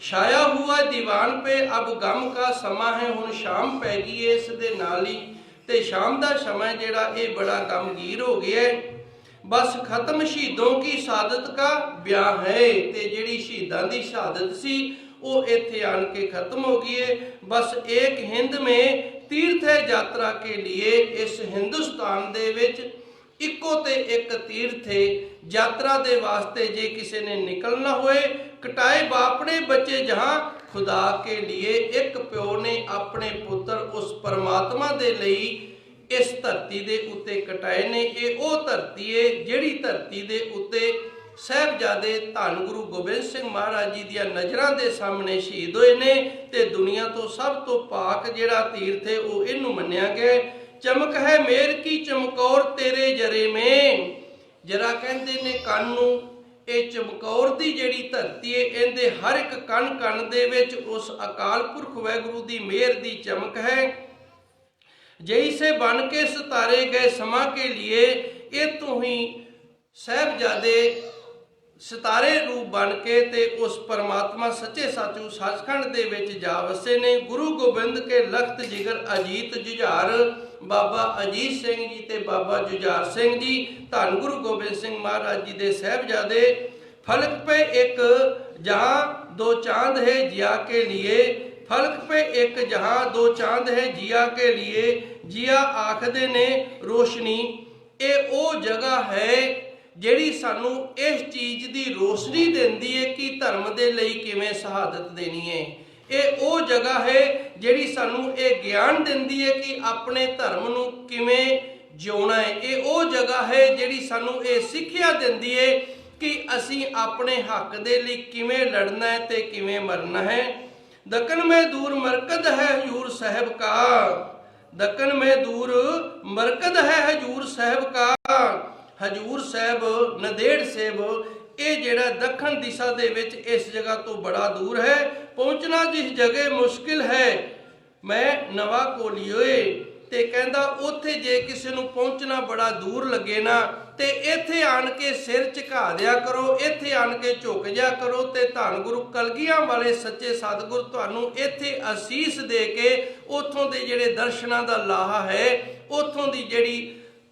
Speaker 1: छाया हुआ दीवान पे अब गम का समा है। हुण शाम पै गई है इस दे नाल ही ते शाम दा समय जिहड़ा ये बड़ा गमगीर हो गया है। बस खत्म शहीदों की शहादत का ब्याह है। ते जिहड़ी शहीदां दी शहादत सी वो इत्थे आन के खत्म हो गई है। बस एक हिंद में तीर्थ है यात्रा के लिए। इस हिंदुस्तान दे विच इको ते एक तीर्थ है यात्रा दे वास्ते। जे किसी ने निकलना होए कटाए बापने बच्चे जहां खुदा के लिए। एक प्यो ने अपने पुत्र उस परमात्मा दे लई इस धरती दे उत्ते कटाए ने। ये ओ धरती है जिहड़ी धरती दे उत्ते ਸਾਹਿਬਜ਼ਾਦੇ ਧੰਨ ਗੁਰੂ ਗੋਬਿੰਦ ਸਿੰਘ ਮਹਾਰਾਜ ਜੀ ਦੀਆਂ ਨਜ਼ਰਾਂ ਦੇ ਸਾਹਮਣੇ ਸ਼ਹੀਦ ਹੋਏ ਨੇ ਤੇ ਦੁਨੀਆ ਤੋਂ ਸਭ ਤੋਂ ਪਾਕ ਜਿਹੜਾ ਤੀਰਥ ਹੈ ਉਹ ਇਹਨੂੰ ਮੰਨਿਆ ਗਿਆ। ਚਮਕ ਹੈ ਮੇਰ ਕੀ ਚਮਕੌਰ ਤੇਰੇ ਜਰੇ ਮੇਂ, ਜਰਾ ਕਹਿੰਦੇ ਨੇ ਕੰਨ ਨੂੰ, ਇਹ ਚਮਕੌਰ ਦੀ ਜਿਹੜੀ ਧਰਤੀ ਹੈ ਇਹਦੇ ਹਰ ਇੱਕ ਕਣ ਕਣ ਦੇ ਵਿੱਚ ਉਸ ਅਕਾਲ ਪੁਰਖ ਵਾਹਿਗੁਰੂ ਦੀ ਮਿਹਰ ਦੀ ਚਮਕ ਹੈ। ਜੈਸੇ ਬਣ ਕੇ ਸਿਤਾਰੇ ਗਏ ਸਮਾ ਕੇ लिए, ਇਤੋਂ ਹੀ ਸਾਹਿਬਜ਼ਾਦੇ ਸਿਤਾਰੇ ਰੂਪ ਬਣ ਕੇ ਤੇ ਉਸ ਪਰਮਾਤਮਾ ਸੱਚੇ ਸਾਚੂ ਸੱਚਖੰਡ ਦੇ ਵਿੱਚ ਜਾ ਵਸੇ ਨੇ। ਗੁਰੂ ਗੋਬਿੰਦ ਕੇ ਲਖਤ ਜਿਗਰ ਅਜੀਤ ਜੁਝਾਰ, ਬਾਬਾ ਅਜੀਤ ਸਿੰਘ ਜੀ ਤੇ ਬਾਬਾ ਜੁਝਾਰ ਸਿੰਘ ਜੀ ਧੰਨ ਗੁਰੂ ਗੋਬਿੰਦ ਸਿੰਘ ਮਹਾਰਾਜ ਜੀ ਦੇ ਸਾਹਿਬਜ਼ਾਦੇ। ਫਲਕ पे एक जहाँ दो चांद है जिया के लिए, फलक पे एक जहाँ दो चांद है जिया के लिए, जिया आखदे ने रोशनी, ये ਉਹ ਜਗ੍ਹਾ ਹੈ ਜਿਹੜੀ ਸਾਨੂੰ ਇਸ ਚੀਜ਼ ਦੀ ਰੋਸ਼ਨੀ ਦਿੰਦੀ ਹੈ ਕਿ ਧਰਮ ਦੇ ਲਈ ਕਿਵੇਂ ਸ਼ਹਾਦਤ ਦੇਣੀ ਹੈ। ਇਹ ਉਹ ਜਗ੍ਹਾ ਹੈ ਜਿਹੜੀ ਸਾਨੂੰ ਇਹ ਗਿਆਨ ਦਿੰਦੀ ਹੈ ਕਿ ਆਪਣੇ ਧਰਮ ਨੂੰ ਕਿਵੇਂ ਜਿਉਣਾ ਹੈ। ਇਹ ਉਹ ਜਗ੍ਹਾ ਹੈ ਜਿਹੜੀ ਸਾਨੂੰ ਇਹ ਸਿੱਖਿਆ ਦਿੰਦੀ ਹੈ ਕਿ ਅਸੀਂ ਆਪਣੇ ਹੱਕ ਦੇ ਲਈ ਕਿਵੇਂ ਲੜਨਾ ਹੈ ਤੇ ਕਿਵੇਂ ਮਰਨਾ ਹੈ। दक्कन में दूर मरकद है हजूर साहब का, दक्कन में दूर मरकद है हजूर साहब का, हजूर साहब नदेड़ साहब ये जिहड़ा दक्षिण दिशा दे विच इस जगह तो बड़ा दूर है। पहुंचना जिस जगह मुश्किल है मैं नवा कोलियोए, ते कहंदा उत्थे जे किसी नूं पहुंचना बड़ा दूर लगे ना ते इत्थे आन के सिर झुका दिया करो, इत्थे आन के झुक जा करो ते धन गुरु कलगियां वाले सच्चे सतगुर तुहानूं इत्थे असीस दे के उत्थों दे जिहड़े दर्शनां दा लाहा है, उत्थों दी जिहड़ी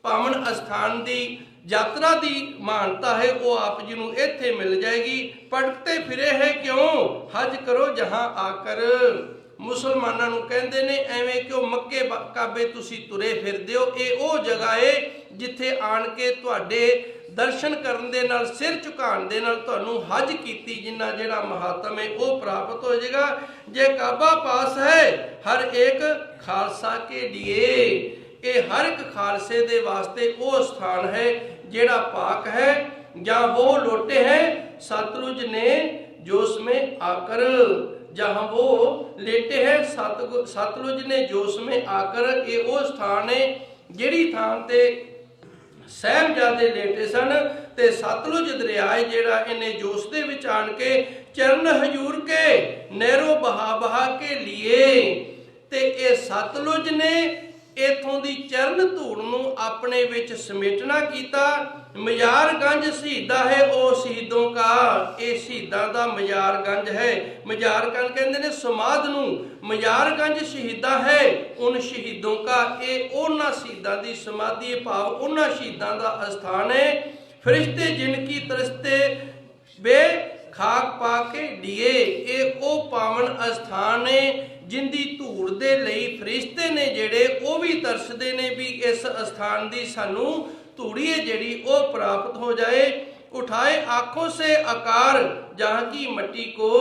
Speaker 1: पावन अस्थान दी यात्रा दी मानता है वो आप जी नूं इत्थे मिल जाएगी। भटकते फिरे है क्यों हज करो जहां आकर, मुसलमानां नूं कहंदे ने एवें क्यों मक्के काबे तुसीं तुरे फिरदे हो। ਇਹ ਉਹ ਜਗ੍ਹਾ ਹੈ ਜਿੱਥੇ ਆਣ ਕੇ ਤੁਹਾਡੇ ਦਰਸ਼ਨ ਕਰਨ ਦੇ ਨਾਲ ਸਿਰ ਝੁਕਾਉਣ ਦੇ ਨਾਲ ਤੁਹਾਨੂੰ ਹਜ ਕੀਤੀ ਜਿੰਨਾ ਜਿਹੜਾ ਮਹਾਤਮ ਹੈ ਉਹ ਪ੍ਰਾਪਤ ਹੋ ਜਾਏਗਾ। ਜੇ ਕਾਬਾ ਪਾਸ ਹੈ ਹਰ ਇੱਕ ਖਾਲਸਾ ਕੇ लिए, ਇਹ ਹਰ ਇੱਕ ਖਾਲਸੇ ਦੇ ਵਾਸਤੇ ਉਹ ਸਥਾਨ ਹੈ ਜਿਹੜਾ ਪਾਕ ਹੈ। ਜਾਂ ਉਹ ਲੋਟੇ ਹੈ सतलुज ने जोश में आकर, जहाँ वो लेटे हैं सतलुज ने जोश में आकर, ये वो स्थान है जिहड़ी थान ते साहिबजादे लेटे सन ते सतलुज दरिया जिहड़ा इन्हें जोश दे विच आण के चरण हजूर के नहरों बहा बहा के लिए, ते ये सतलुज ने इथों दी चरण धूड़ नूं अपने विच समेटना कीता। मजारगंज शहीदा है ओ शहीदों का, ये शहीदां दा मजारगंज है। मजारगंज कहंदे ने समाध नूं, मजारगंज शहीदा है उन शहीदों का, ये उन्हां शहीदां दी समाधि भाव उन्हां शहीदां दा अस्थान है। फरिश्ते जिनकी तरसते बे खाक पा के लिए, ये ओ पावन अस्थान है जिंदी धूड़ दे लई फरिश्ते ने जेड़े ओ भी तरसदे ने भी इस अस्थान दी सानू धूड़ी है जेड़ी ओ प्राप्त हो जाए। उठाए आंखों से आकार जहाँ की मट्टी को,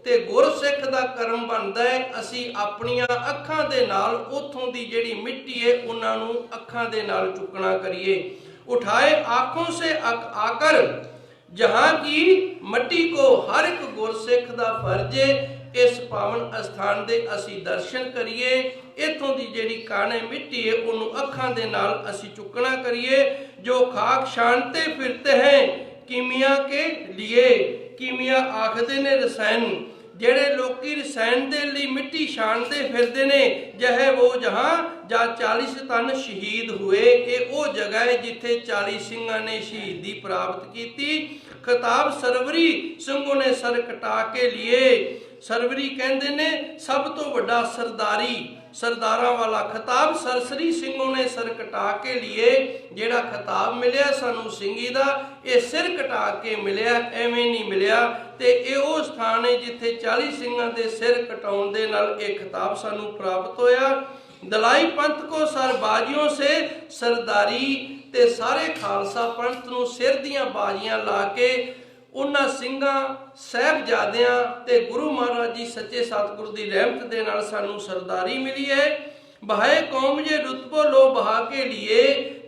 Speaker 1: ते गुरसिख दा कर्म बनदा है असी अपनियां अखां दे नाल उथों दी जेड़ी मिट्टी है उन्हां नूं अखां दे नाल चुकना करिए। उठाए आंखों से आकर जहाँ की मट्टी को, हर एक गुरसिख दा फर्ज है इस पावन अस्थान दे असी दर्शन करिए। इथों दी जेड़ी काने मिट्टी है उन्हों अखां दे नाल असी चुकना करिए। जो खाक छानते फिरते हैं कीमिया के लिए, कीमिया आखदे ने रसायन, जेड़े लोकी रसायन दे लई मिट्टी छानते फिरदे ने, जह वो जहाँ जा 40 तन शहीद हुए, ये वो जगह है जिथे 40 सिंघां ने शहीदी प्राप्त की। खिताब सरवरी सिंघों ने सर कटा के लिए, सरवरी कहंदे ने सब तो वड्डा सरदारी, सरदारां वाला खिताब सरसरी सिंघों ने सर कटा के लिए। जेड़ा खिताब मिलिया सानू सिंघी दा, ये सिर कटा के मिलिया, एवें नहीं मिलिया। ते ये वो स्थान है जिथे 40 सिंघां दे सिर कटाउण दे नाल ये खिताब सानू प्राप्त होया। दलाई पंथ को सरबाजियों से सरदारी, ते सारे खालसा पंथ नूं सिर दियां बाजियां ला के उन्हां सिंघां साहिबजादियां ते गुरु महाराज जी सच्चे सतगुरु दी रहमत दे नाल सानू सरदारी मिली है। बहाए कौम जे रुतबो लो बहा के लिए,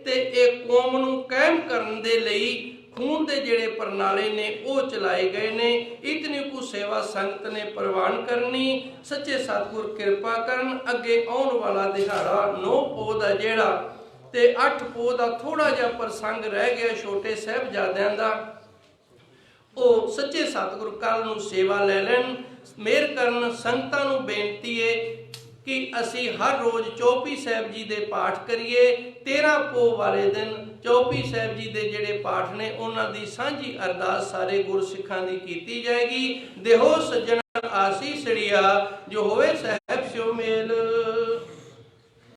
Speaker 1: ते एक कौम नूं कायम करन दे लई खून के जिहड़े प्रणाले ने वो चलाए गए ने। इतनी कु सेवा संगत ने प्रवान करनी। सच्चे सतगुर कृपा करन। अगे आउण वाला दिहाड़ा 9 पोह दा जिहड़ा ते 8 पोह दा थोड़ा जिहा प्रसंग रह गया छोटे साहिबजादियां दा, ਉਹ सच्चे सतगुर कल ਨੂੰ सेवा ले लैन। मेहर करन। संगतां ਨੂੰ बेनती है कि असी हर रोज़ चौपी साहिब जी के पाठ करिए। 13 पोह वाले दिन चौपी साहिब जी के जिहड़े पाठ ने उन्हां दी सांझी अरदास सारे गुरसिखां दी कीती जाएगी। देहो सज्जन आसीसड़िया जो होवे साहिब स्यो मेल।